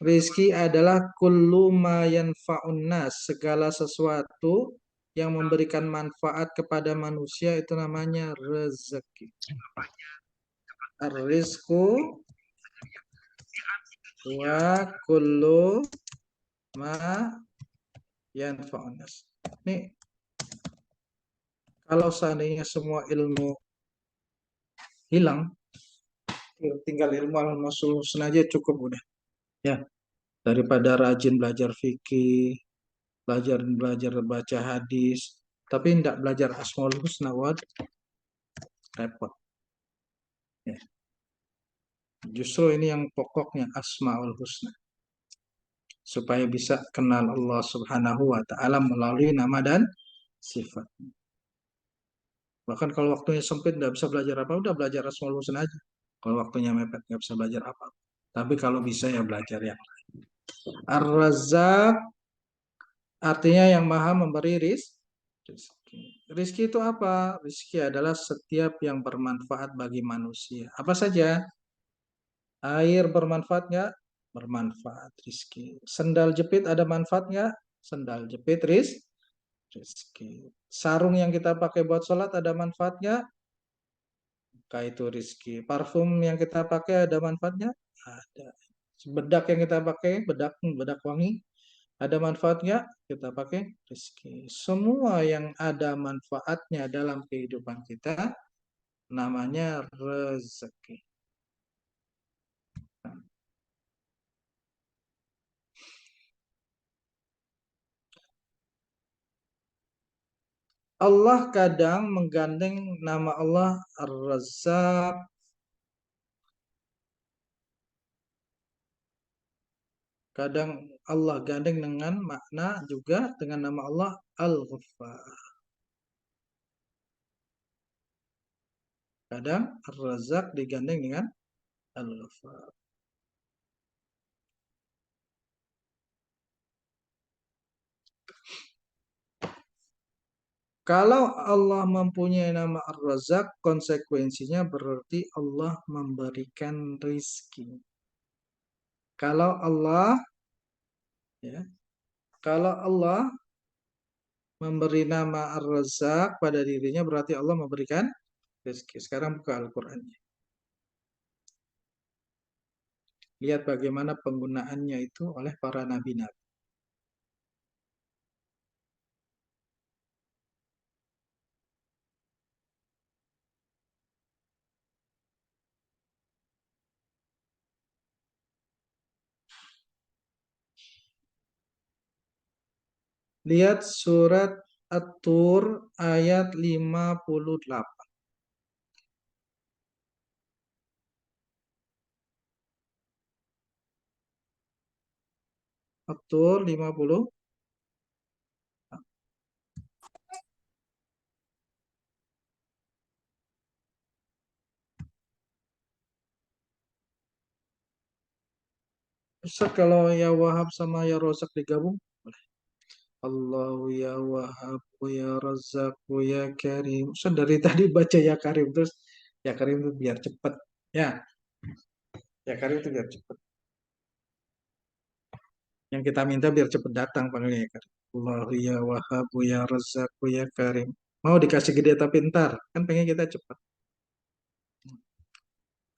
Rizki adalah kullu ma yanfa'un nas, segala sesuatu yang memberikan manfaat kepada manusia itu namanya rezeki. Ar-rizqu wa kullu ma yanfa'un nas. Nih, kalau seandainya semua ilmu hilang, tinggal ilmu al-masul husna aja cukup udah. Ya, daripada rajin belajar fikih, belajar baca hadis, tapi tidak belajar asmaul husna, repot. Ya. Justru ini yang pokoknya asmaul husna, supaya bisa kenal Allah Subhanahu wa taala melalui nama dan sifat. Bahkan kalau waktunya sempit nggak bisa belajar apa, udah belajar asmaul husna aja. Kalau waktunya mepet nggak bisa belajar apa. Tapi kalau bisa ya belajar yang lain. Ar-Razzaq artinya yang maha memberi rizki. Rizki itu apa? Rizki adalah setiap yang bermanfaat bagi manusia. Apa saja? Air bermanfaat nggak? Bermanfaat, rizki. Sendal jepit ada manfaat nggak? Sendal jepit, rizki. Sarung yang kita pakai buat sholat ada manfaat nggak? Maka itu rizki. Parfum yang kita pakai ada manfaatnya? Ada. Bedak yang kita pakai, bedak wangi, ada manfaatnya, kita pakai rizki. Semua yang ada manfaatnya dalam kehidupan kita namanya rezeki. Allah kadang menggandeng nama Allah Ar-Razzaq, kadang Allah gandeng dengan makna juga dengan nama Allah Al-Ghaffar. Kadang Ar-Razzaq digandeng dengan Al-Ghaffar. Kalau Allah mempunyai nama Ar-Razzaq, konsekuensinya berarti Allah memberikan rizki. Kalau Allah, ya, kalau Allah memberi nama Ar-Razzaq pada dirinya, berarti Allah memberikan rizki. Sekarang buka Al-Qurannya. Lihat bagaimana penggunaannya itu oleh para nabi-nabi. Lihat surat At-Tur ayat 58. At-Tur 50. Ustaz, kalau ya Wahab sama ya Rozak digabung, Allahu ya Wahab ya Razak ya Karim. Ustaz dari tadi baca ya Karim terus, ya Karim itu biar cepat. Ya Karim itu biar cepat. Yang kita minta biar cepat datang panggilnya ya Karim. Allahu ya Wahab ya Razak ya Karim. Mau dikasih gede tapi ntar, kan pengen kita cepat.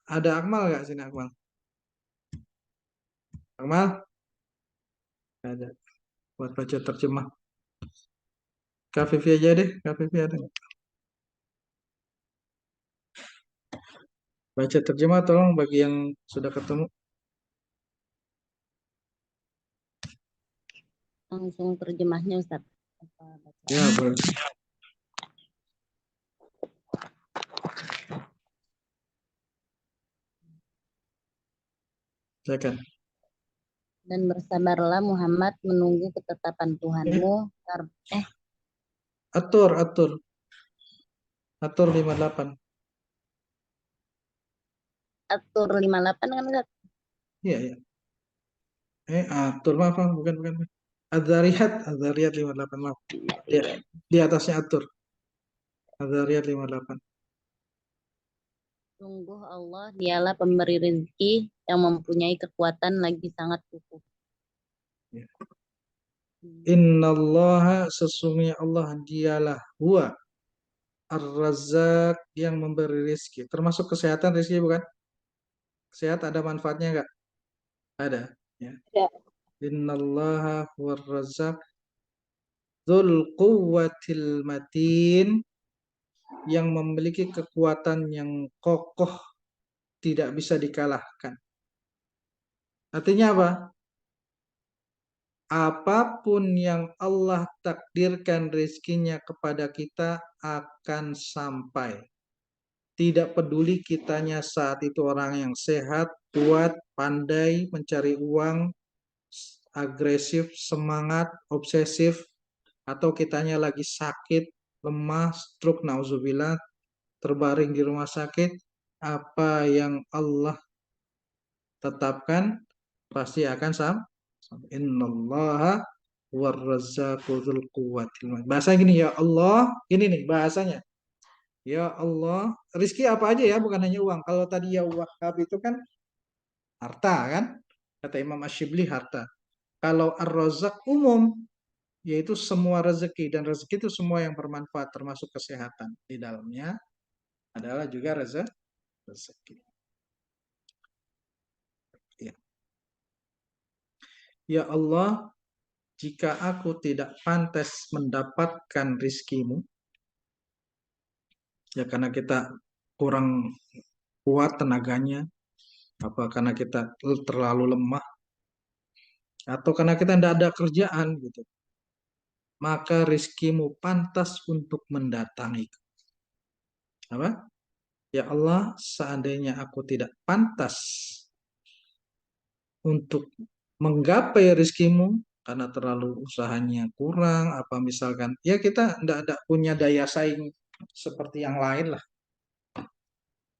Ada Akmal nggak sini Akmal? Akmal? Nggak ada. Buat baca terjemah. Kak Vivi aja deh, Kak Vivi ada nggak? Baca terjemah tolong bagi yang sudah ketemu. Langsung terjemahnya Ustaz. Ya, boleh. Silakan. Dan bersabarlah Muhammad menunggu ketetapan Tuhanmu. Atur, atur. Atur 58. Atur 58 kan Ustaz? Iya, iya. Atur maaf, maaf, bukan. Adzariyat 58 maaf. Di atasnya atur. Adzariyat 58. Sungguh Allah dialah pemberi rezeki yang mempunyai kekuatan lagi sangat kukuh. Ya. Innallaha sesungguhnya Allah dialah huwa ar-razzaq yang memberi rezeki. Termasuk kesehatan rezeki bukan? Sehat ada manfaatnya enggak? Ada. Ya. Ya. Innallaha huwa ar-razzaq dzul quwwatil matin yang memiliki kekuatan yang kokoh tidak bisa dikalahkan. Artinya apa? Apapun yang Allah takdirkan rezekinya kepada kita akan sampai. Tidak peduli kitanya saat itu orang yang sehat, kuat, pandai, mencari uang, agresif, semangat, obsesif, atau kitanya lagi sakit, lemah, stroke, nauzubillah, terbaring di rumah sakit, apa yang Allah tetapkan pasti akan sampai. Innallaha warrazzaqu dzul quwwatil matin. Bahasa gini ya Allah, ini nih bahasanya. Ya Allah, rizki apa aja ya, bukan hanya uang. Kalau tadi ya Wahhab itu kan harta kan? Kata Imam Asyibli harta. Kalau Ar-Razzaq umum, yaitu semua rezeki. Dan rezeki itu semua yang bermanfaat, termasuk kesehatan. Di dalamnya adalah juga rezeki. Ya. Ya Allah, jika aku tidak pantas mendapatkan rizkimu, ya karena kita kurang kuat tenaganya, apa karena kita terlalu lemah, atau karena kita tidak ada kerjaan gitu, maka rizkimu pantas untuk mendatangi. Apa? Ya Allah, seandainya aku tidak pantas untuk menggapai rizkimu karena terlalu usahanya kurang, apa misalkan, ya kita tidak ada punya daya saing seperti yang lain lah,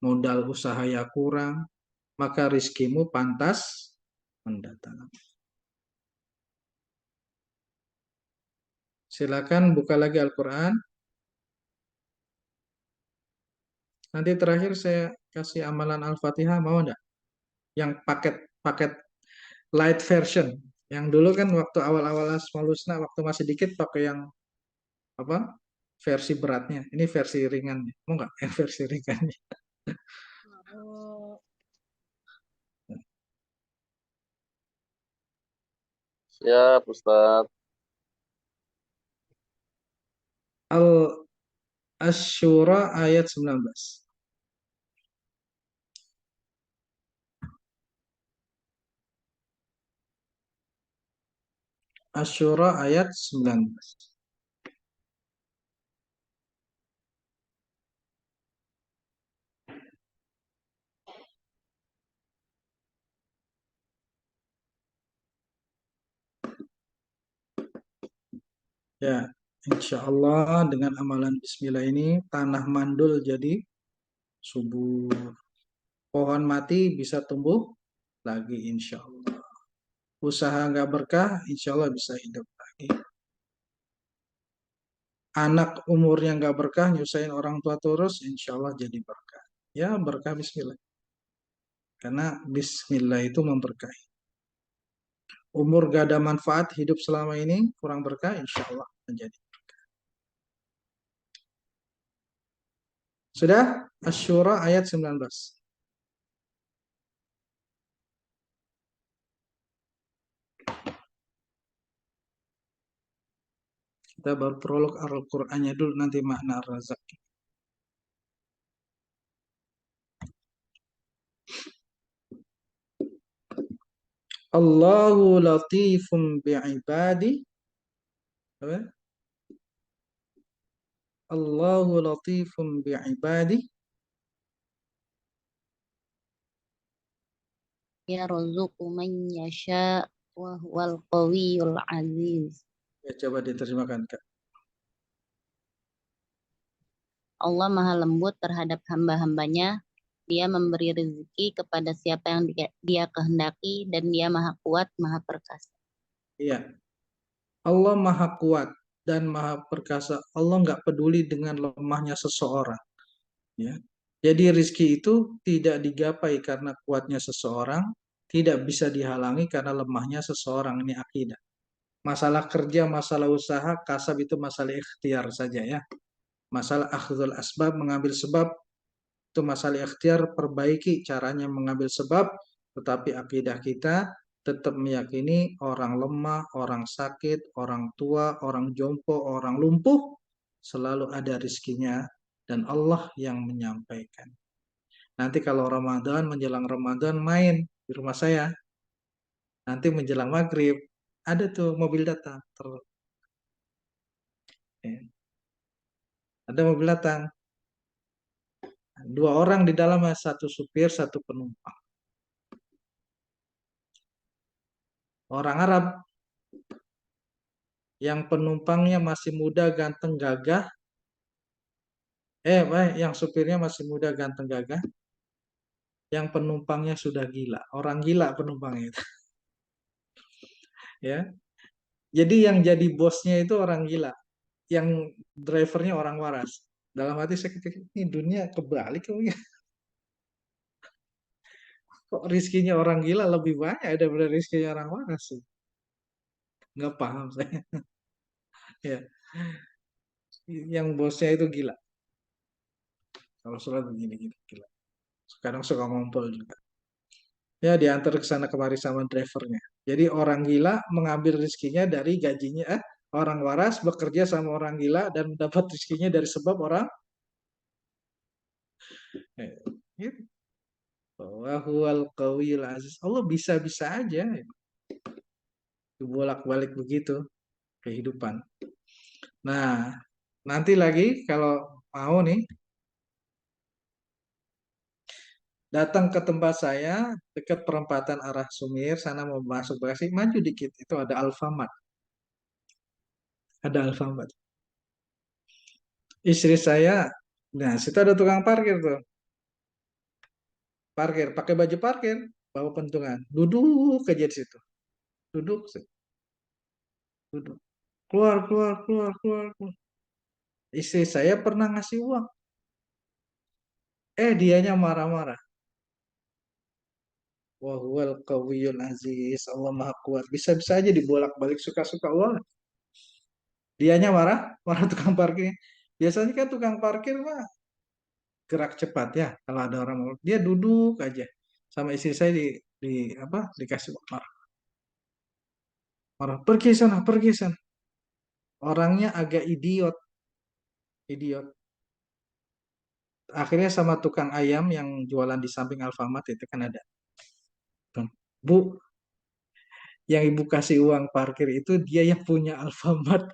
modal usaha ya kurang, maka rizkimu pantas mendatangi. Silakan buka lagi Al-Quran. Nanti terakhir saya kasih amalan Al-Fatihah, mau enggak? Yang paket light version. Yang dulu kan waktu awal-awal Asmaul Husna, waktu masih dikit pakai yang apa? Versi beratnya. Ini versi ringannya. Mau enggak yang versi ringannya? Siap, Ustadz. Al-Asyura ayat 19. Asyura ayat 19. Ya, insya Allah dengan amalan Bismillah ini tanah mandul jadi subur. Pohon mati bisa tumbuh lagi insya Allah. Usaha nggak berkah, insya Allah bisa hidup lagi. Anak umurnya nggak berkah, nyusahin orang tua terus, insya Allah jadi berkah. Ya berkah Bismillah. Karena Bismillah itu memberkahi. Umur gak ada manfaat, hidup selama ini kurang berkah, insya Allah menjadi. Sudah? Asyura ayat 19. Kita baru prolog Al-Qur'annya dulu, nanti makna Ar-Razak. Allahu latifun bi'ibadi. Apa? Allahu latifun bi'ibadi. Yarzuqu man yasha wa huwal qawiyul aziz. Ya, coba diterjemahkan, Kak. Allah maha lembut terhadap hamba-hambanya Dia memberi rezeki kepada siapa yang dia kehendaki dan dia maha kuat, maha perkasa. Iya, Allah maha kuat dan maha perkasa. Allah nggak peduli dengan lemahnya seseorang. Ya. Jadi rizki itu tidak digapai karena kuatnya seseorang, tidak bisa dihalangi karena lemahnya seseorang. Ini akidah. Masalah kerja, masalah usaha, kasab itu masalah ikhtiar saja ya. Masalah akhdul asbab, mengambil sebab, itu masalah ikhtiar, perbaiki caranya mengambil sebab, tetapi akidah kita tetap meyakini orang lemah, orang sakit, orang tua, orang jompo, orang lumpuh, selalu ada rizkinya, dan Allah yang menyampaikan. Nanti kalau Ramadan, menjelang Ramadan main di rumah saya, nanti menjelang maghrib, ada tuh mobil datang. Ya, ada mobil datang. Dua orang di dalamnya, satu supir, satu penumpang. Orang Arab, yang penumpangnya masih muda, ganteng, gagah. Yang supirnya masih muda, ganteng, gagah. Yang penumpangnya sudah gila. Orang gila penumpangnya itu. Ya. Jadi yang jadi bosnya itu orang gila. Yang drivernya orang waras. Dalam hati saya pikir, ini dunia kebalik. Kok rizkinya orang gila lebih banyak daripada rizkinya orang waras sih? Nggak paham saya. Ya. Yang bosnya itu gila. Kalau sholat begini, gila. Kadang suka ngompol juga. Ya, diantar ke sana kemari sama drivernya. Jadi orang gila mengambil rezekinya dari gajinya, orang waras bekerja sama orang gila dan mendapat rezekinya dari sebab orang gitu. Wahuwal qawiyul aziz. Allah bisa-bisa aja bolak-balik begitu kehidupan. Nah, nanti lagi kalau mau nih datang ke tempat saya dekat perempatan arah Sumir, sana mau masuk Bekasi, maju dikit itu ada Alfamart. Ada Alfamart. Istri saya, nah situ ada tukang parkir tuh. Parkir, pakai baju parkir, bawa pentungan. Duduk aja di situ. Duduk, duduk. Keluar, keluar, keluar, keluar, keluar. Istri saya pernah ngasih uang. Dianya marah-marah. Wahuwal qawiyul aziz. Allah maha kuat. Bisa-bisa aja dibolak-balik suka-suka Allah. Dianya marah, marah tukang parkir. Biasanya kan tukang parkir mah gerak cepat ya. Kalau ada orang mau, dia duduk aja. Sama istri saya di apa dikasih marah. Marah, pergi sana, pergi sana. Orangnya agak idiot, idiot. Akhirnya sama tukang ayam yang jualan di samping Alfamart itu kan ada. Bu, yang ibu kasih uang parkir itu dia yang punya Alfamart.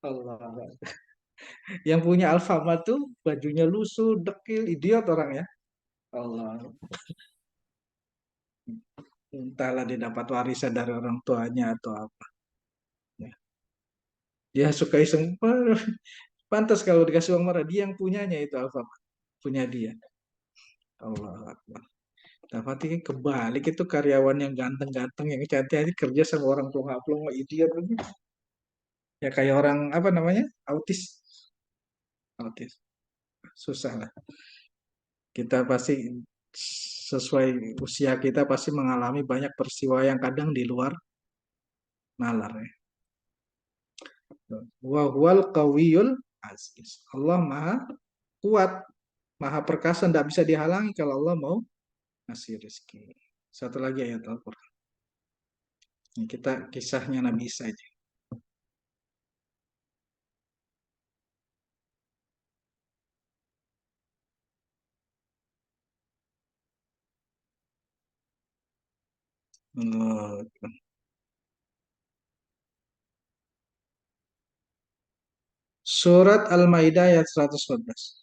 Allah. Yang punya Alfamart tuh bajunya lusuh, dekil, idiot orang ya. Allah. Entahlah dia dapat warisan dari orang tuanya atau apa. Ya. Dia suka iseng. Pantas kalau dikasih uang marah. Dia yang punyanya itu Alfamart. Punya dia. Allah. Tapi kebalik itu karyawan yang ganteng-ganteng, yang cantik kerja sama orang pelongo-pelongo idiot begitu. Ya kayak orang apa namanya? Autis. Autis. Susah lah. Kita pasti sesuai usia kita pasti mengalami banyak peristiwa yang kadang di luar nalar ya. Wa huwal qawiyul aziz. Allah maha kuat, maha perkasa, tidak bisa dihalangi kalau Allah mau ngasih rezeki. Satu lagi ayat Al-Quran. Ini kita kisahnya Nabi Isa aja. Allah. Surat Al-Maidah ayat 114.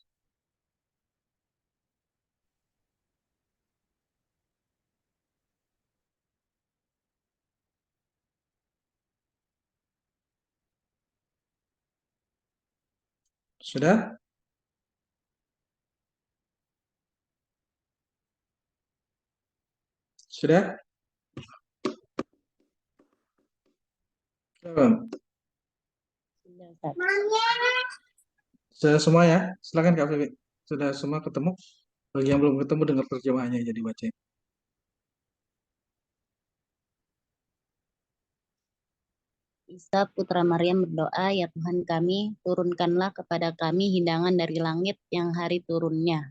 Sudah? Sudah? Belum? Sudah, Ustaz. Sudah semua ya? Silakan Kak Febi. Sudah semua ketemu? Bagi yang belum ketemu dengar terjemahannya jadi baca. Isa putra Maryam berdoa, ya Tuhan kami, turunkanlah kepada kami hidangan dari langit yang hari turunnya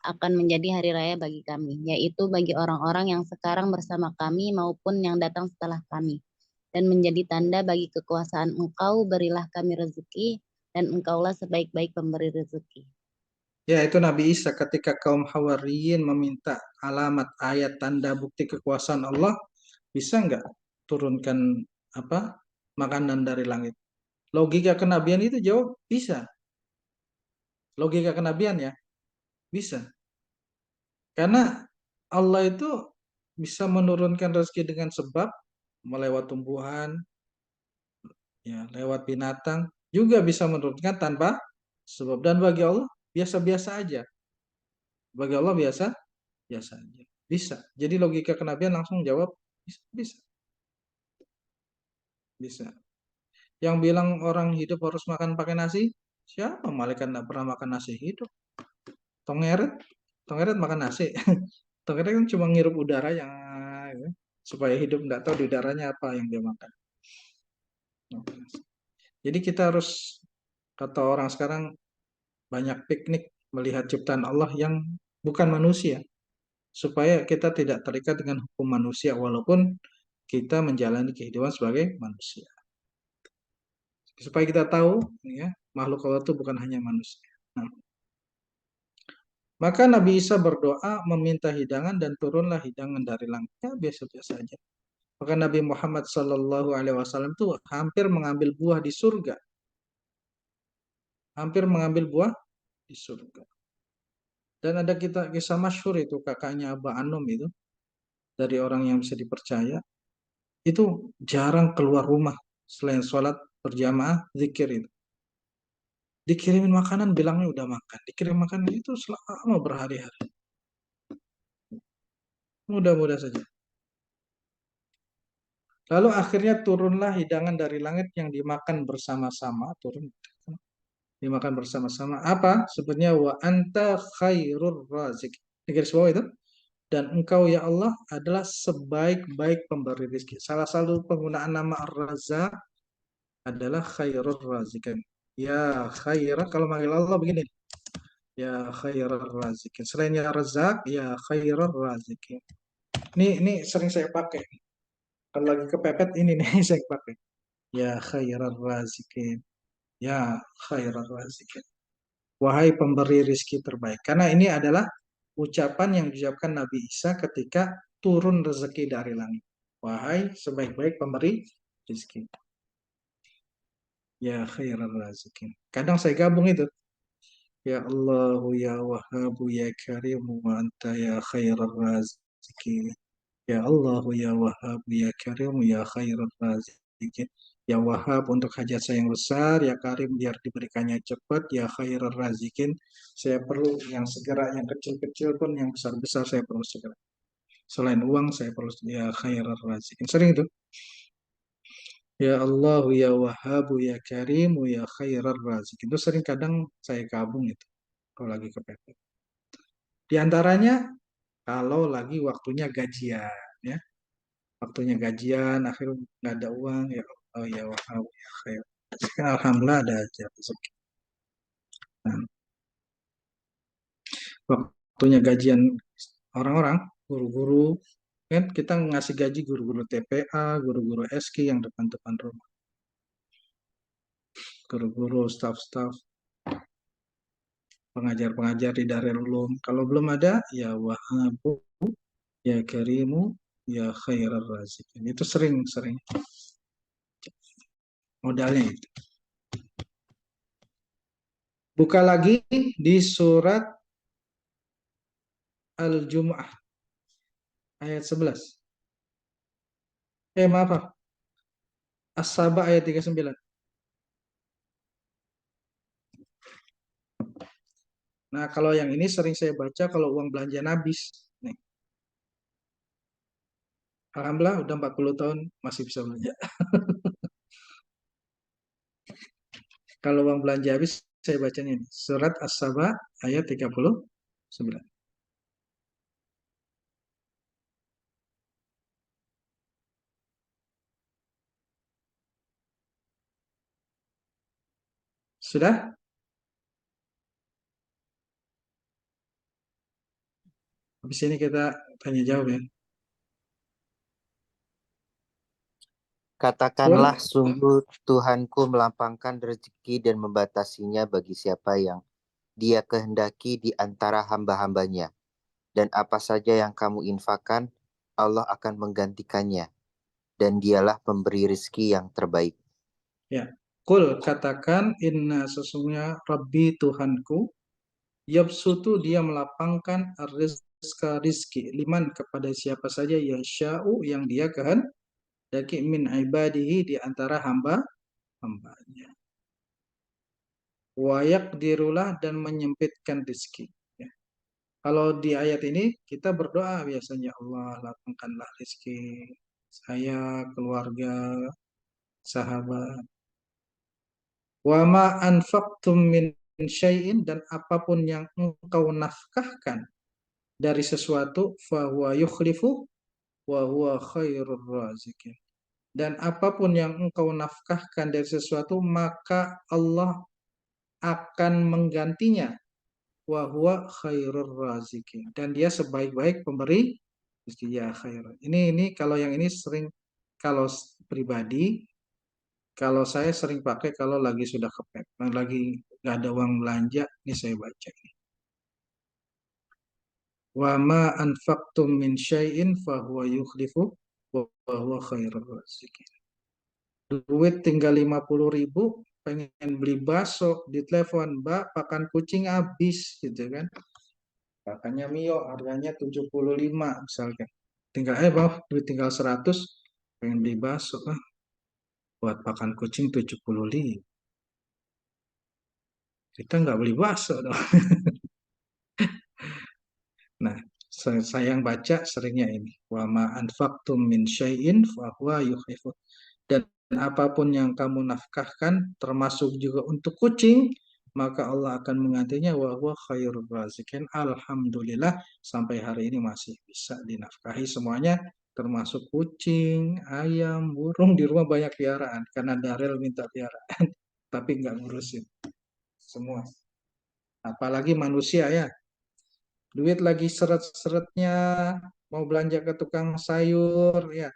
akan menjadi hari raya bagi kami, yaitu bagi orang-orang yang sekarang bersama kami maupun yang datang setelah kami. Dan menjadi tanda bagi kekuasaan Engkau, berilah kami rezeki, dan Engkaulah sebaik-baik pemberi rezeki. Ya, itu Nabi Isa ketika kaum Hawariyin meminta alamat, ayat, tanda, bukti kekuasaan Allah, bisa nggak turunkan apa makanan dari langit? Logika kenabian itu jawab bisa. Logika kenabian ya, bisa. Karena Allah itu bisa menurunkan rezeki dengan sebab melewat tumbuhan, ya, lewat binatang, juga bisa menurunkan tanpa sebab. Dan bagi Allah biasa-biasa aja. Bagi Allah biasa biasa aja. Bisa. Jadi logika kenabian langsung jawab bisa, bisa. Bisa. Yang bilang orang hidup harus makan pakai nasi, siapa? Malaikat nggak pernah makan nasi hidup. Tongeret, Tongeret makan nasi. Tongeret kan cuma ngirup udara yang ya, supaya hidup nggak tahu di udaranya apa yang dia makan. Jadi kita harus, kata orang sekarang, banyak piknik melihat ciptaan Allah yang bukan manusia, supaya kita tidak terikat dengan hukum manusia walaupun kita menjalani kehidupan sebagai manusia. Supaya kita tahu ya, makhluk Allah itu bukan hanya manusia. Nah, maka Nabi Isa berdoa meminta hidangan dan turunlah hidangan dari langit. Ya, biasa-biasa saja. Maka Nabi Muhammad Sallallahu Alaihi Wasallam itu hampir mengambil buah di surga. Hampir mengambil buah di surga. Dan ada kisah masyhur itu kakaknya Aba Anum itu, dari orang yang bisa dipercaya, itu jarang keluar rumah selain sholat berjamaah, zikir itu. Dikirimin makanan bilangnya udah makan. Dikirim makanan itu selama berhari-hari. Mudah-mudah saja. Lalu akhirnya turunlah hidangan dari langit yang dimakan bersama-sama. Turun. Dimakan bersama-sama. Apa? Sebenarnya wa anta khairur razik. Di garis bawah itu. Dan engkau ya Allah adalah sebaik-baik pemberi rezeki. Salah satu penggunaan nama Ar-Razzaq adalah khairur razikin. Ya khairah, kalau manggil Allah begini. Ya khairur razikin. Selain ya Razzaq, ya khairur razikin. Ini sering saya pakai. Kalau lagi kepepet ini nih saya pakai. Ya khairur razikin. Ya khairur razikin. Wahai pemberi rizki terbaik. Karena ini adalah ucapan yang diucapkan Nabi Isa ketika turun rezeki dari langit. Wahai sebaik-baik pemberi rizki. Ya khairal razikin. Kadang saya gabung itu. Ya Allahu ya Wahhabu ya Karimu wa anta ya khairal razikin. Ya Allahu ya Wahhabu ya Karimu ya khairal razikin. Ya Wahhab untuk hajat saya yang besar, ya Karim biar diberikannya cepat, ya khairal razikin. Saya perlu yang segera, yang kecil-kecil pun, yang besar-besar saya perlu segera. Selain uang saya perlu ya khairal razikin. Sering itu. Ya Allah, ya Wahhabu, ya Karimu, ya khairar razik. Itu sering kadang saya gabung itu. Kalau lagi kepepet. Di antaranya, kalau lagi waktunya gajian. Ya. Waktunya gajian, akhirnya nggak ada uang. Ya Allah, ya Wahhabu, ya khair. Sekarang Alhamdulillah ada aja rezeki. Nah, waktunya gajian orang-orang, guru-guru, kan kita ngasih gaji guru-guru TPA, guru-guru SK yang depan-depan rumah. Guru-guru, staf-staf, pengajar-pengajar di Darul Ulum. Kalau belum ada, ya Wahabu, ya Karimu, ya Khairar Razikin. Itu sering-sering modalnya itu. Buka lagi di surat Al-Jumu'ah ayat 11. Maaf. As-Saba ayat 39. Nah, kalau yang ini sering saya baca kalau uang belanjaan habis. Nih. Alhamdulillah udah 40 tahun masih bisa belanja. Kalau uang belanja habis, saya bacanya ini. Surat As-Saba ayat 39. Sudah? Habis ini kita tanya jawab ya. Katakanlah, sungguh Tuhanku melapangkan rezeki dan membatasinya bagi siapa yang Dia kehendaki di antara hamba-hambanya. Dan apa saja yang kamu infakkan, Allah akan menggantikannya. Dan Dialah pemberi rezeki yang terbaik. Ya. Kul katakan inna sesungguhnya Rabbi Tuhanku yabsutu dia melapangkan rizki liman kepada siapa saja yang sya'u yang dia kehendaki min ibadihi di antara hambanya. Wa yaqdirulah dan menyempitkan rizki. Ya. Kalau di ayat ini kita berdoa biasanya Allah lapangkanlah rizki saya, keluarga, sahabat. Wa ma anfaqtum min syai'in dan apapun yang engkau nafkahkan dari sesuatu fa huwa yukhlifu wa huwa khairur razikin. Dan apapun yang engkau nafkahkan dari sesuatu maka Allah akan menggantinya wa huwa khairur razikin. Dan dia sebaik-baik pemberi rezeki ya khair. Ini kalau yang ini sering kalau pribadi kalau saya sering pakai kalau lagi sudah kepepet, lagi nggak ada uang belanja, ini saya baca ini. Wa ma anfaqtum min syai'in fa huwa yukhlifu wa huwa khairur razikin. Duit tinggal 50.000, pengen beli bakso, ditelepon, Mbak, pakan kucing habis gitu kan. Pakannya Mio harganya 75 misalkan. Tinggal Bang, duit tinggal 100, pengen beli bakso buat pakan kucing 75. Kita nggak beli bakso dong. Nah, saya yang baca seringnya ini. Wa ma anfaqtum min syai'in fa huwa yukhlifu. Dan apapun yang kamu nafkahkan termasuk juga untuk kucing, maka Allah akan menggantinya wa huwa khairur razikin. Alhamdulillah sampai hari ini masih bisa dinafkahi semuanya termasuk kucing, ayam, burung di rumah banyak piaraan karena Darel minta piaraan tapi nggak ngurusin semua. Apalagi manusia ya. Duit lagi seret-seretnya, mau belanja ke tukang sayur, ya.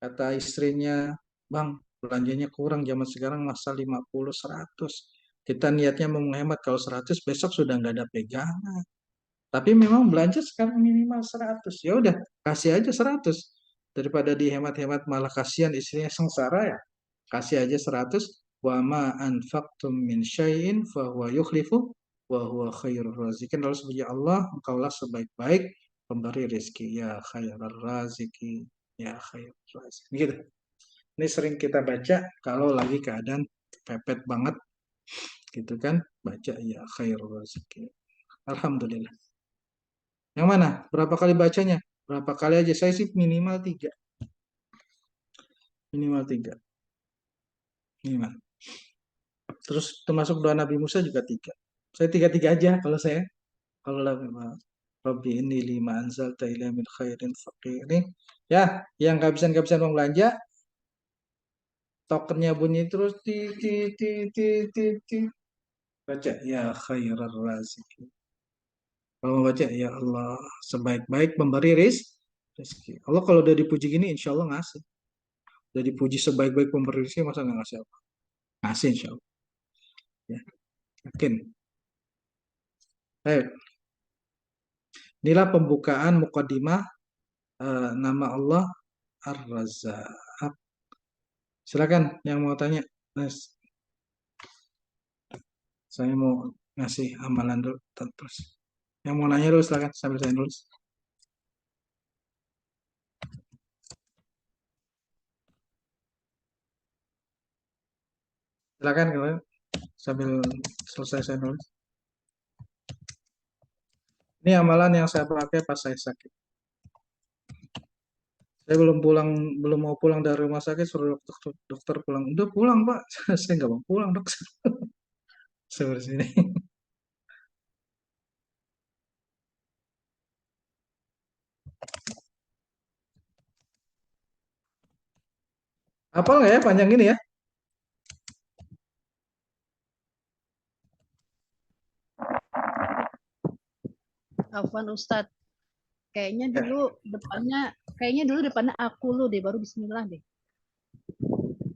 Kata istrinya, Bang, belanjanya kurang zaman sekarang masa 50, 100. Kita niatnya mau menghemat, kalau 100 besok sudah nggak ada pegangan. Tapi memang belanja sekarang minimal 100. Ya udah, kasih aja 100. Daripada dihemat-hemat malah kasihan istrinya sengsara ya. Kasih aja 100. Wa ma anfaqtum min syai'in fa huwa yukhlifu wa huwa khairur razikin. Lalu sebagai Allah, engkaulah sebaik-baik pemberi rezeki. Ya khairur raziki. Ya khairur raziki. Gitu. Ini sering kita baca kalau lagi keadaan pepet banget gitu kan. Baca ya khairur raziki. Alhamdulillah. Yang mana? Berapa kali bacanya? Berapa kali aja? Saya sih minimal 3. Minimal 3. Minimal. Terus termasuk doa Nabi Musa juga 3. Saya 3-3 aja kalau saya. Kalau Rabbi ini lima anzal ta'ila min khairin faqiri. Ya, yang kehabisan uang belanja, tokennya bunyi terus ti ti ti ti ti ti. Baca ya khairar razikin. Kalau mau baca ya Allah sebaik-baik pemberi rezeki. Allah kalau udah dipuji gini insya Allah ngasih. Udah dipuji sebaik-baik pemberi rezeki masa nggak ngasih apa? Ngasih insya Allah. Ya, yakin. Baik. Inilah pembukaan mukadimah nama Allah Ar-Razzaq. Silakan yang mau tanya. Mas, saya mau ngasih amalan dulu terus. Yang mau nanya dulu silakan sambil saya nulis. Silakan kalau sambil selesai saya nulis. Ini amalan yang saya pakai pas saya sakit. Saya belum mau pulang dari rumah sakit, suruh dokter pulang. Udah pulang, Pak. Saya nggak mau pulang, dok. Seperti ini. Apa nggak ya panjang ini ya? Afwan Ustadz, kayaknya Ya. dulu depannya aku lu deh, baru Bismillah deh.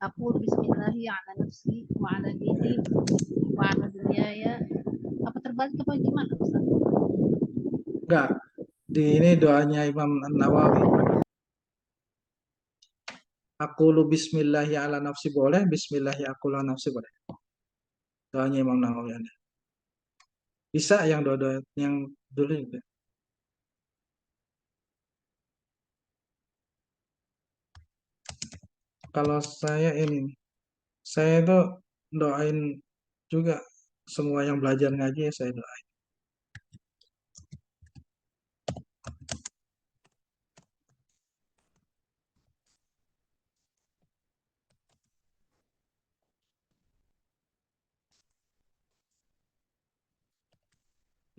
Aku Bismillahi ala nafsi wa ala dini wa ala dunia ya. Apa terbalik apa gimana Ustadz? Enggak. Ini doanya Imam An-Nawawi. Aku lu bismillahi ala nafsi boleh, bismillahi aku ala nafsi boleh. Doanya Imam Nawawi ada. Bisa yang dua-dua yang dulu juga. Kalau saya ini, saya itu doain juga semua yang belajar ngaji ya saya doain.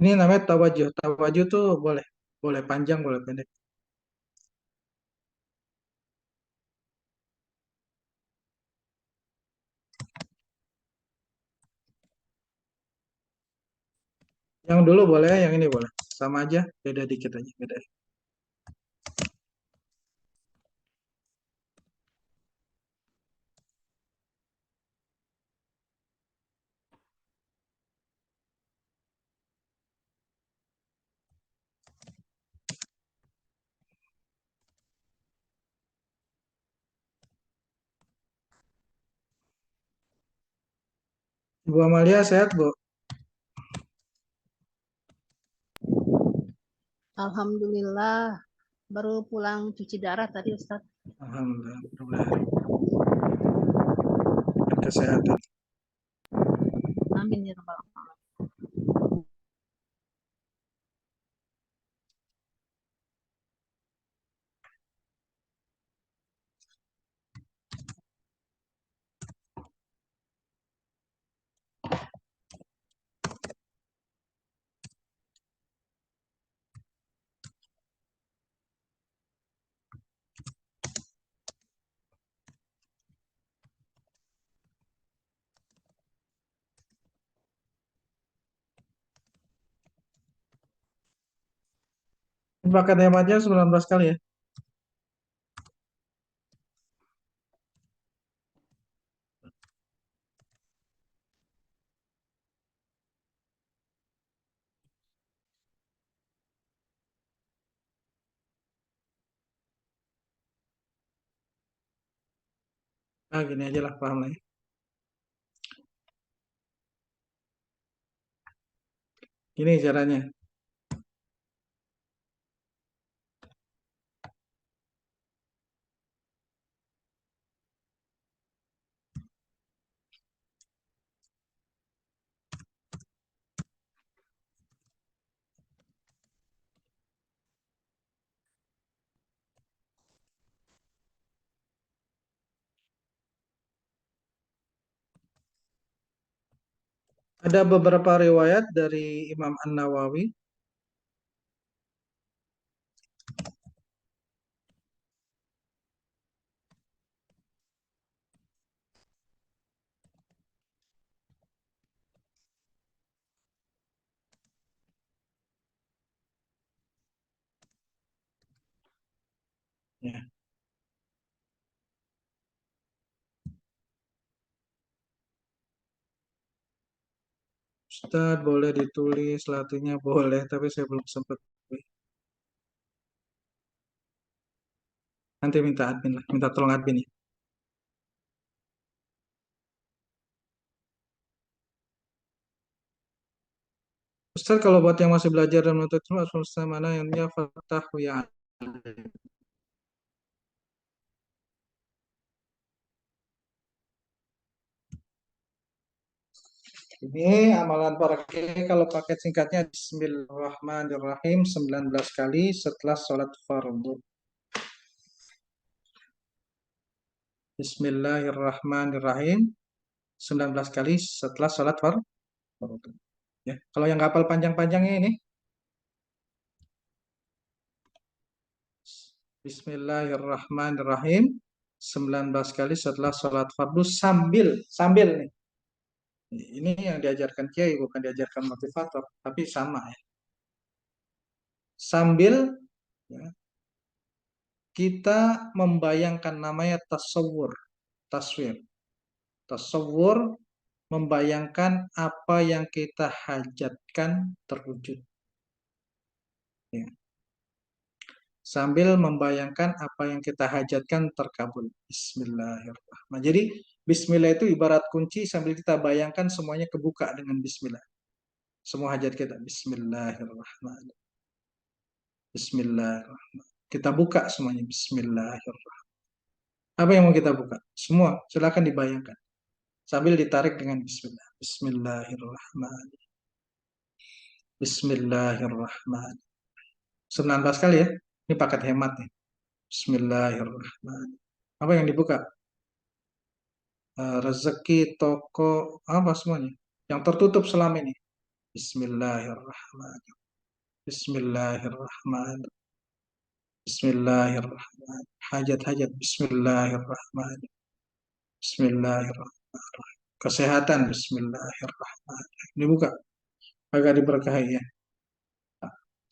Ini namanya tawajuh. Tawajuh tuh boleh, boleh panjang, boleh pendek. Yang dulu boleh, yang ini boleh. Sama aja, beda dikit aja, beda. Bu Amalia sehat, Bu? Alhamdulillah, baru pulang cuci darah tadi Ustadz. Alhamdulillah. Kesehatan. Amin ya rabbal alamin. Paket hematnya 19 kali ya? Ah, gini aja lah, paham lah ya. Gini caranya. Ada beberapa riwayat dari Imam An-Nawawi. Ya. Ustadz boleh ditulis latihnya boleh, tapi saya belum sempat. Nanti minta admin lah, minta tolong admin ya. Ustadz kalau buat yang masih belajar dan menuntut ilmu, Ustaz mana yang dia fatahu ya. Ini amalan para kiai kalau paket singkatnya Bismillahirrahmanirrahim 19 kali setelah sholat fardu. Bismillahirrahmanirrahim 19 kali setelah sholat fardu. Ya, kalau yang hafal panjang-panjangnya ini Bismillahirrahmanirrahim 19 kali setelah sholat fardu sambil nih. Ini yang diajarkan kiai bukan diajarkan motivator, tapi sama ya. Sambil ya, kita membayangkan namanya tasawur, taswir. Tasawur membayangkan apa yang kita hajatkan terwujud. Ya. Sambil membayangkan apa yang kita hajatkan terkabul. Bismillahirrahmanirrahim. Jadi Bismillah itu ibarat kunci sambil kita bayangkan semuanya kebuka dengan Bismillah. Semua hajat kita. Bismillahirrahmanirrahim. Bismillahirrahmanirrahim. Kita buka semuanya. Bismillahirrahmanirrahim. Apa yang mau kita buka? Semua. Silakan dibayangkan. Sambil ditarik dengan Bismillah. Bismillahirrahmanirrahim. Bismillahirrahmanirrahim. 19 kali ya. Ini paket hemat nih. Bismillahirrahmanirrahim. Apa yang dibuka? Rezeki, toko, apa semuanya. Yang tertutup selama ini. Bismillahirrahmanirrahim. Bismillahirrahmanirrahim. Bismillahirrahmanirrahim. Hajat-hajat. Bismillahirrahmanirrahim. Bismillahirrahmanirrahim. Kesehatan. Bismillahirrahmanirrahim. Ini buka. Agak diberkahi ya.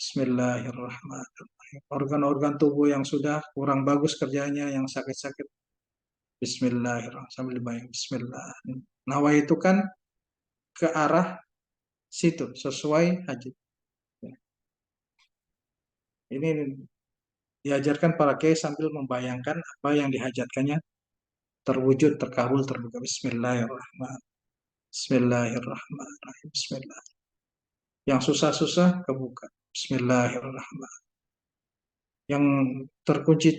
Bismillahirrahmanirrahim. Organ-organ tubuh yang sudah kurang bagus kerjanya, yang sakit-sakit. Bismillahirrahmanirrahim. Sambil dibayang. Bismillahirrahmanirrahim. Nawa itu kan ke arah situ, sesuai haji. Ini diajarkan para kiai sambil membayangkan apa yang dihajatkannya terwujud, terkabul, terbuka. Bismillahirrahmanirrahim. Bismillahirrahmanirrahim. Bismillah. Yang susah-susah kebuka. Bismillahirrahmanirrahim. Yang terkunci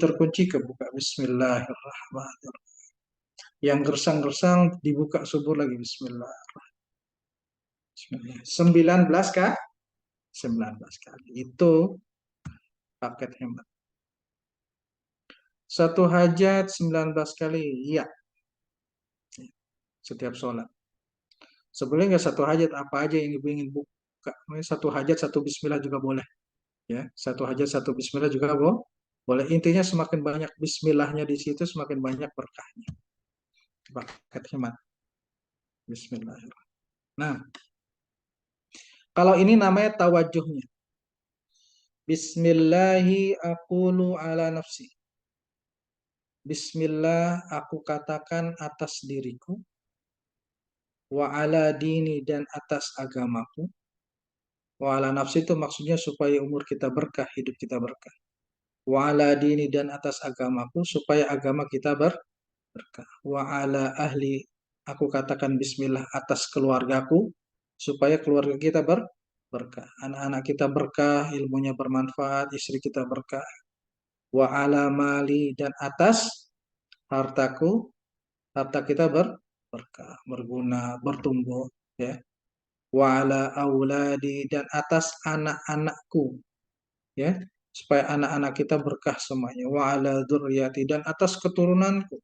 kebuka. Bismillahirrahmanirrahim. Yang gersang-gersang dibuka subur lagi. Bismillahirrahmanirrahim. 19 kah? 19 kali. Itu paket hemat. Satu hajat 19 kali. Iya. Setiap sholat. Sebenarnya nggak satu hajat, apa aja yang ibu ingin buka. Satu hajat, satu bismillah juga boleh. Ya, satu hajat, satu bismillah juga boleh. Intinya semakin banyak bismillahnya di situ, semakin banyak berkahnya. Paket hemat. Bismillahirrahmanirrahim. Nah, kalau ini namanya tawajuhnya. Bismillahi aqulu ala nafsi. Bismillah aku katakan atas diriku. Wa ala dini dan atas agamaku. Wa ala nafsi itu maksudnya supaya umur kita berkah, hidup kita berkah. Wa ala dini dan atas agamaku supaya agama kita berkah. Wa ala ahli aku katakan bismillah atas keluargaku supaya keluarga kita berkah. Anak-anak kita berkah, ilmunya bermanfaat, istri kita berkah. Wa ala mali dan atas hartaku, harta kita berkah, berguna, bertumbuh ya. Wa ala auladi dan atas anak-anakku ya, supaya anak-anak kita berkah semuanya. Wa ala dzurriyyati dan atas keturunanku.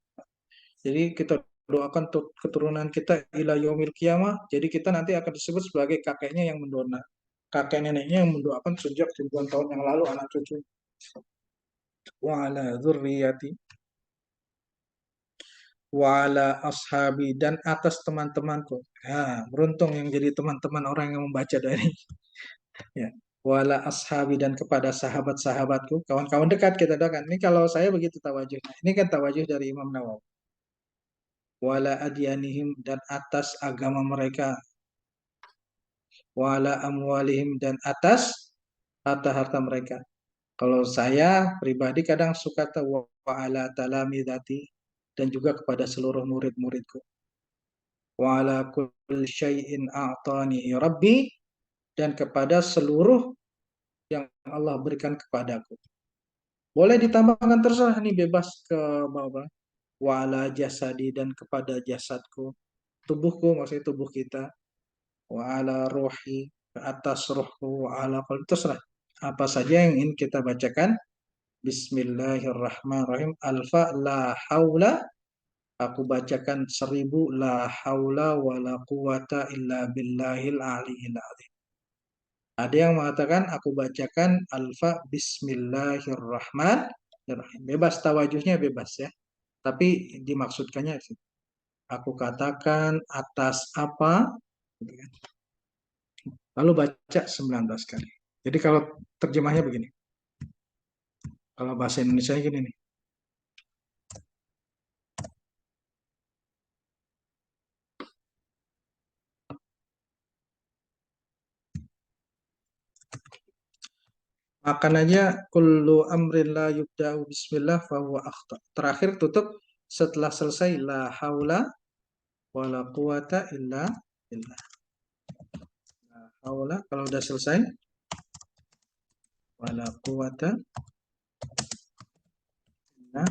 Jadi kita doakan keturunan kita ila yaumil qiyamah. Jadi kita nanti akan disebut sebagai kakeknya yang mendona. Kakek neneknya yang mendoakan sejak ribuan tahun yang lalu anak cucu. Wa ala dzurriyyati wa ala ashabi dan atas teman-temanku. Nah, beruntung yang jadi teman-teman orang yang membaca dari ya. Wala ashabi dan kepada sahabat-sahabatku, kawan-kawan dekat kita doakan. Ini kalau saya begitu tawajuhnya. Ini kan tawajuh dari Imam Nawawi. Wala adyanihim dan atas agama mereka. Wala amwalihim dan atas harta-harta mereka. Kalau saya pribadi kadang suka wa ala talamidati dan juga kepada seluruh murid-muridku. Wa ala kulli syai'in a'tani rabbi dan kepada seluruh yang Allah berikan kepadaku. Boleh ditambahkan terserah nih, bebas ke bawah. Wa ala jasadi dan kepada jasadku. Tubuhku maksudnya tubuh kita. Wa ala ruhi ke atas ruhku. Wa ala qalbi terserah. Apa saja yang ingin kita bacakan. Bismillahirrahmanirrahim. Alfa la haula Aku bacakan 1000 la haula wala quwata illa billahil aliyil azim. Ada yang mengatakan aku bacakan alfa bismillahirrahmanirrahim. Bebas, tawajuhnya bebas ya. Tapi dimaksudkannya aku katakan atas apa, gitu kan. Lalu baca 19 kali. Jadi kalau terjemahnya begini. Kalau bahasa Indonesia gini nih. Makan aja kullu amrin la yubda'u bismillah fahuwa akhta. Terakhir tutup setelah selesai la haula wala quwata illa billah. La haula kalau udah selesai wala quwata illa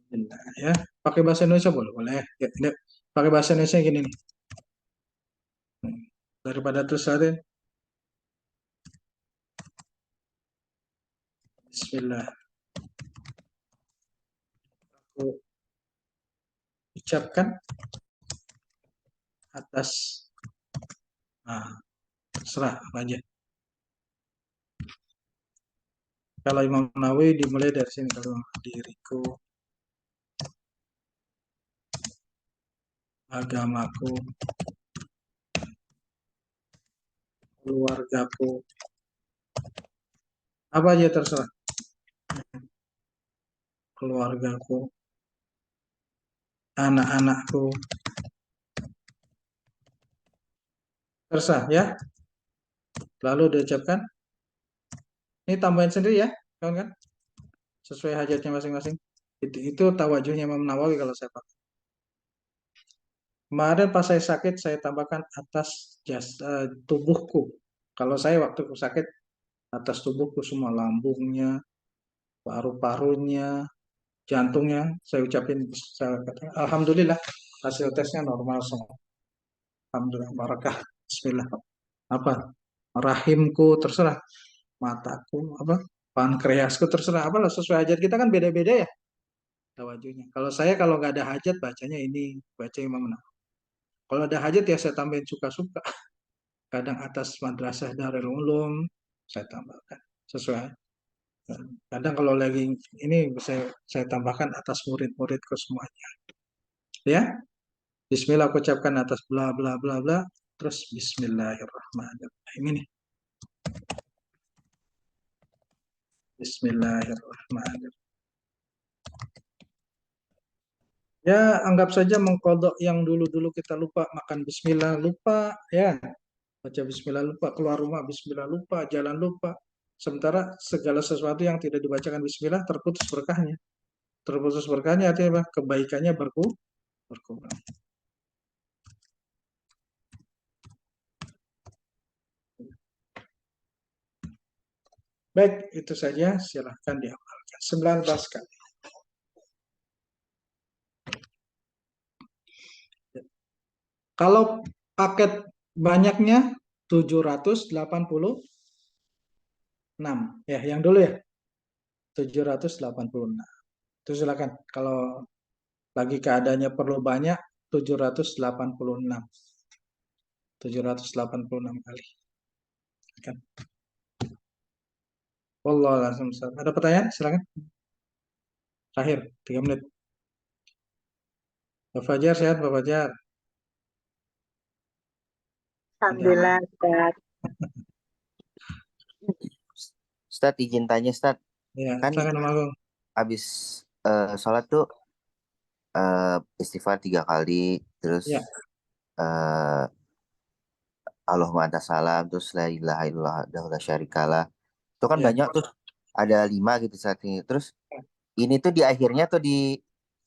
billah ya. Pakai bahasa Indonesia boleh. Ya, ini pakai bahasa Indonesia gini nih. Daripada terus ada bismillah. Aku ucapkan atas terserah apa aja. Kalau Imam Nawawi dimulai dari sini, kalau diriku, agamaku, keluargaku, apa aja terserah. Keluargaku, anak-anakku, terserah ya. Lalu diucapkan. Ini tambahin sendiri ya, kawan kan? Sesuai hajatnya masing-masing. Itu tawajuhnya Imam Nawawi kalau saya pakai. Kemarin pas saya sakit, saya tambahkan atas tubuhku. Kalau saya waktu sakit, atas tubuhku semua, lambungnya, paru-parunya, jantungnya, saya ucapin, saya katakan, alhamdulillah, hasil tesnya normal semua. Alhamdulillah, barakah, bismillah. Apa? Rahimku, terserah. Mataku, apa? Pankreasku, terserah. Apalah, sesuai hajat kita kan beda-beda ya. Tawajuhnya. Kalau saya kalau nggak ada hajat, bacanya ini, baca Imam Nawawi. Kalau ada hajat ya saya tambahin suka-suka. Kadang atas madrasah Darul Ulum, saya tambahkan. Sesuai. Kadang kalau lagi ini saya tambahkan atas murid-muridku semuanya. Ya, Bismillah aku ucapkan atas bla bla bla bla, terus Bismillahirrahmanirrahim ini. Bismillahirrahmanirrahim. Ya, anggap saja mengkodok yang dulu-dulu kita lupa makan Bismillah, lupa ya. Baca Bismillah lupa, keluar rumah Bismillah lupa, jalan lupa. Sementara segala sesuatu yang tidak dibacakan Bismillah terputus berkahnya. Terputus berkahnya artinya apa? Kebaikannya berkurang. Baik, itu saja. Silahkan diamalkan. 19 kali. Kalau paket banyaknya 786. Ya, yang dulu ya. 786. Itu silakan. Kalau lagi keadaannya perlu banyak, 786. 786 kali. Kan. Allah langsung. Ada pertanyaan? Silakan. Terakhir, 3 menit. Pak Fajar, sehat Pak Fajar? Alhamdulillah, Ustaz. Ustaz, izin tanya Ustaz. Ya, Kan silakan Om Agung. habis sholat tuh istighfar 3 kali, terus Ya. Allahumma anta salam, terus la ilaha illallah wahdahu la syarikalah. Itu kan Ya. banyak tuh, ada 5 gitu saat ini. Terus ini tuh di akhirnya tuh di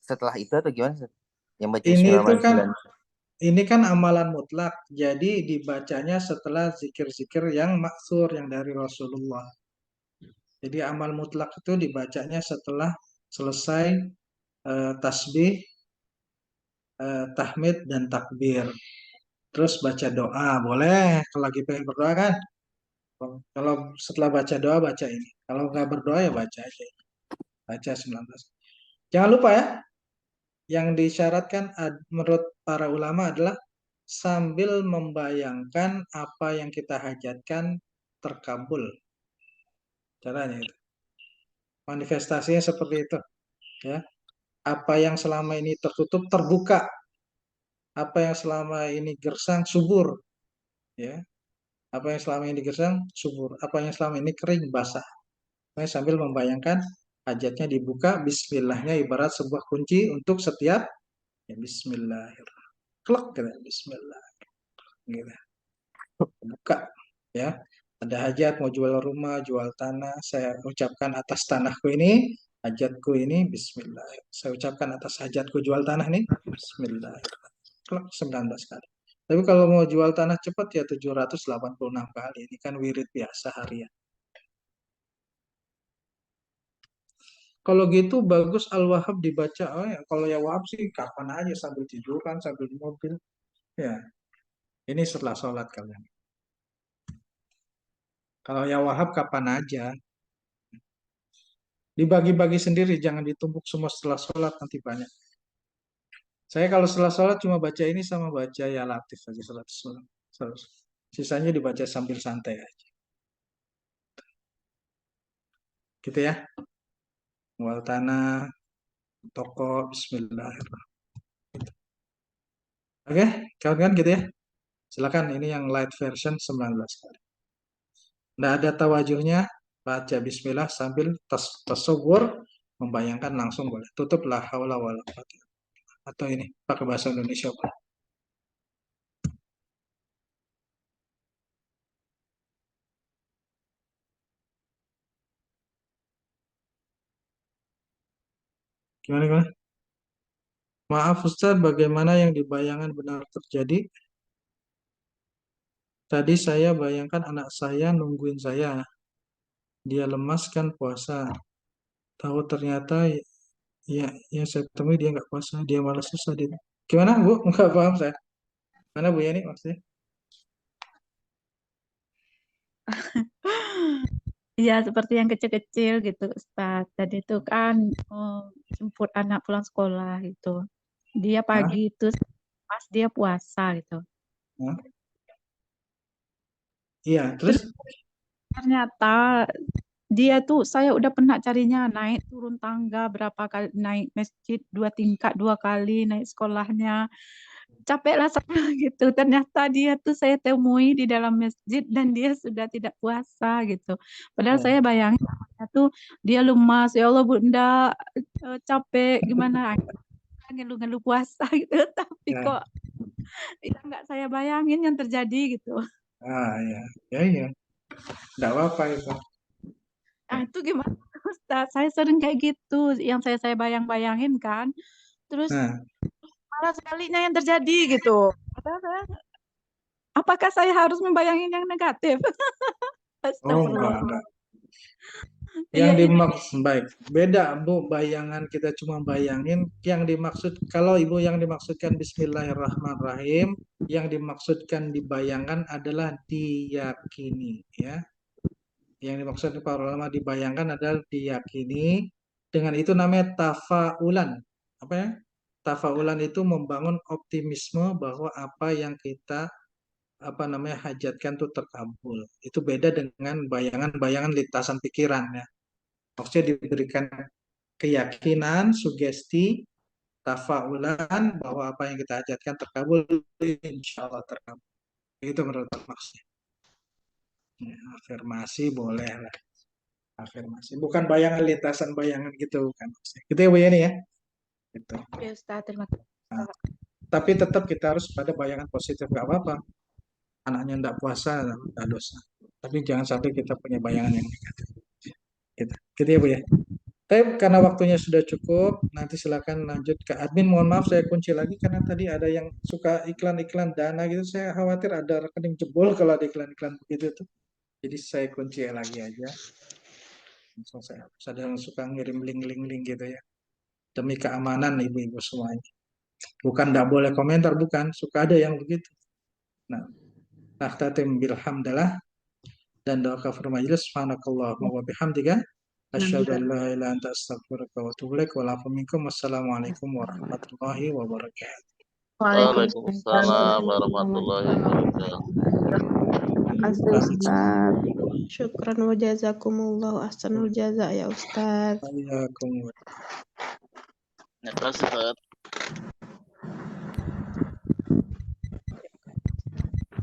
setelah itu atau gimana Ustaz? Yang baca Ini itu kan Bismillahirrahmanirrahim. Ini kan amalan mutlak, jadi dibacanya setelah zikir-zikir yang maksur, yang dari Rasulullah. Jadi amal mutlak itu dibacanya setelah selesai tasbih, tahmid, dan takbir. Terus baca doa, boleh kalau lagi pengen berdoa kan. Kalau setelah baca doa, baca ini. Kalau nggak berdoa ya baca aja. Baca 19. Jangan lupa ya, Yang disyaratkan menurut para ulama adalah sambil membayangkan apa yang kita hajatkan terkabul. Caranya itu. Manifestasinya seperti itu, ya. Apa yang selama ini tertutup terbuka, apa yang selama ini gersang subur, ya. Apa yang selama ini gersang subur, apa yang selama ini kering basah. Nah, sambil membayangkan hajatnya dibuka, bismillahnya ibarat sebuah kunci untuk setiap, ya, bismillahirrahmanirrahim. Klek gitu, bismillah gitu. Buka, ya. Ada hajat mau jual rumah, jual tanah, saya ucapkan atas tanahku ini, hajatku ini, bismillah. Saya ucapkan atas hajatku jual tanah ini, bismillah. Klek 19 kali. Tapi kalau mau jual tanah cepat ya 786 kali. Ini kan wirid biasa harian. Kalau gitu bagus Al-Wahhab dibaca. Oh ya, kalau ya Wahhab sih kapan aja sambil tiduran, sambil di mobil. Ya, ini setelah sholat kalian. Kalau ya Wahhab kapan aja. Dibagi-bagi sendiri, jangan ditumpuk semua setelah sholat, nanti banyak. Saya kalau setelah sholat cuma baca ini sama baca ya Latif aja sholat. Sisanya dibaca sambil santai aja. Gitu ya. Mual tanah, toko, bismillahirrahmanirrahim. Oke, kawan-kawan gitu ya. Silakan, ini yang light version 19 kali. Nggak ada tawajuhnya, baca bismillah sambil tasawwur, membayangkan langsung boleh. Tutup la haula wala quwwata. Atau ini, pakai bahasa Indonesia boleh. Gimana? Maaf Ustaz, bagaimana yang dibayangkan benar terjadi? Tadi saya bayangkan anak saya nungguin saya. Dia lemas kan puasa. Tahu ternyata ya, yang saya temui dia nggak puasa. Dia malah susah. Dia. Gimana Bu? Nggak paham saya. Mana Bu Yani maksudnya? Iya, seperti yang kecil-kecil gitu, Ustaz. Tadi itu kan jemput anak pulang sekolah gitu. Dia Hah? pagi itu pas dia puasa gitu. Hah? Iya, Terus terus? ternyata dia tuh saya udah pernah carinya naik turun tangga berapa kali, naik masjid 2 tingkat 2 kali, naik sekolahnya. Capek lah saya gitu. Ternyata dia tuh saya temui di dalam masjid dan dia sudah tidak puasa gitu. Padahal Oh, saya bayangin dia tuh dia lemas, ya Allah Bunda, capek gimana, ngeluh-ngeluh puasa gitu. Tapi ya. kok ya nggak saya bayangin yang terjadi gitu. Ya. Ya. Nggak apa-apa itu. Nah itu gimana Ustaz? Saya sering kayak gitu, yang saya bayang-bayangin kan. Terus Nah, malah sebaliknya yang terjadi gitu. Padahal apakah saya harus membayangin yang negatif? Astagfirullah. enggak. Yang Iya ini. dimaksud baik, beda Bu, bayangan kita cuma bayangin. Yang dimaksud kalau Ibu yang dimaksudkan Bismillahirrahmanirrahim, yang dimaksudkan dibayangkan adalah diyakini, ya. Yang dimaksud para ulama dibayangkan adalah diyakini. Dengan itu namanya tafaulan. Apa ya? Tafaulan itu membangun optimisme bahwa apa yang kita hajatkan itu terkabul. Itu beda dengan bayangan-bayangan lintasan pikiran, ya. Maksudnya diberikan keyakinan, sugesti, tafaulan bahwa apa yang kita hajatkan terkabul, insya Allah terkabul. Itu menurut maksudnya. Ya, afirmasi boleh lah. Afirmasi. Bukan bayangan lintasan bayangan gitu, bukan. Gitu ya Bu Yani ya. Gitu. Oke Ustaz, terima kasih. Nah, tapi tetap kita harus pada bayangan positif, nggak apa-apa. Anaknya tidak puasa, tidak dosa. Tapi jangan sampai kita punya bayangan yang negatif. Gitu. Gitu ya Bu ya. Tapi karena waktunya sudah cukup, nanti silakan lanjut ke admin. Mohon maaf saya kunci lagi karena tadi ada yang suka iklan-iklan dana gitu. Saya khawatir ada rekening jebol kalau ada iklan-iklan begitu tuh. Jadi saya kunci lagi aja. Langsung saya hapus. Ada yang suka ngirim link-link gitu ya. Demi keamanan ibu-ibu semuanya. Bukan tidak boleh komentar, bukan. Suka ada yang begitu. Nah, nakhtatim bilhamdalah dan doa kafir majelis. Subhanakallahumma wa bihamdika Asyhadu an la ilaha illa anta astaghfiruka wa atubu ilaik. Walafu minkum. Wassalamualaikum warahmatullahi wabarakatuh. Waalaikumsalam warahmatullahi wabarakatuh. Terima kasih Ustaz. Syukran wa jazakumullahu ahsanul jaza ya Ustaz. Waalaikumsalam. Terima kasih, Ustaz.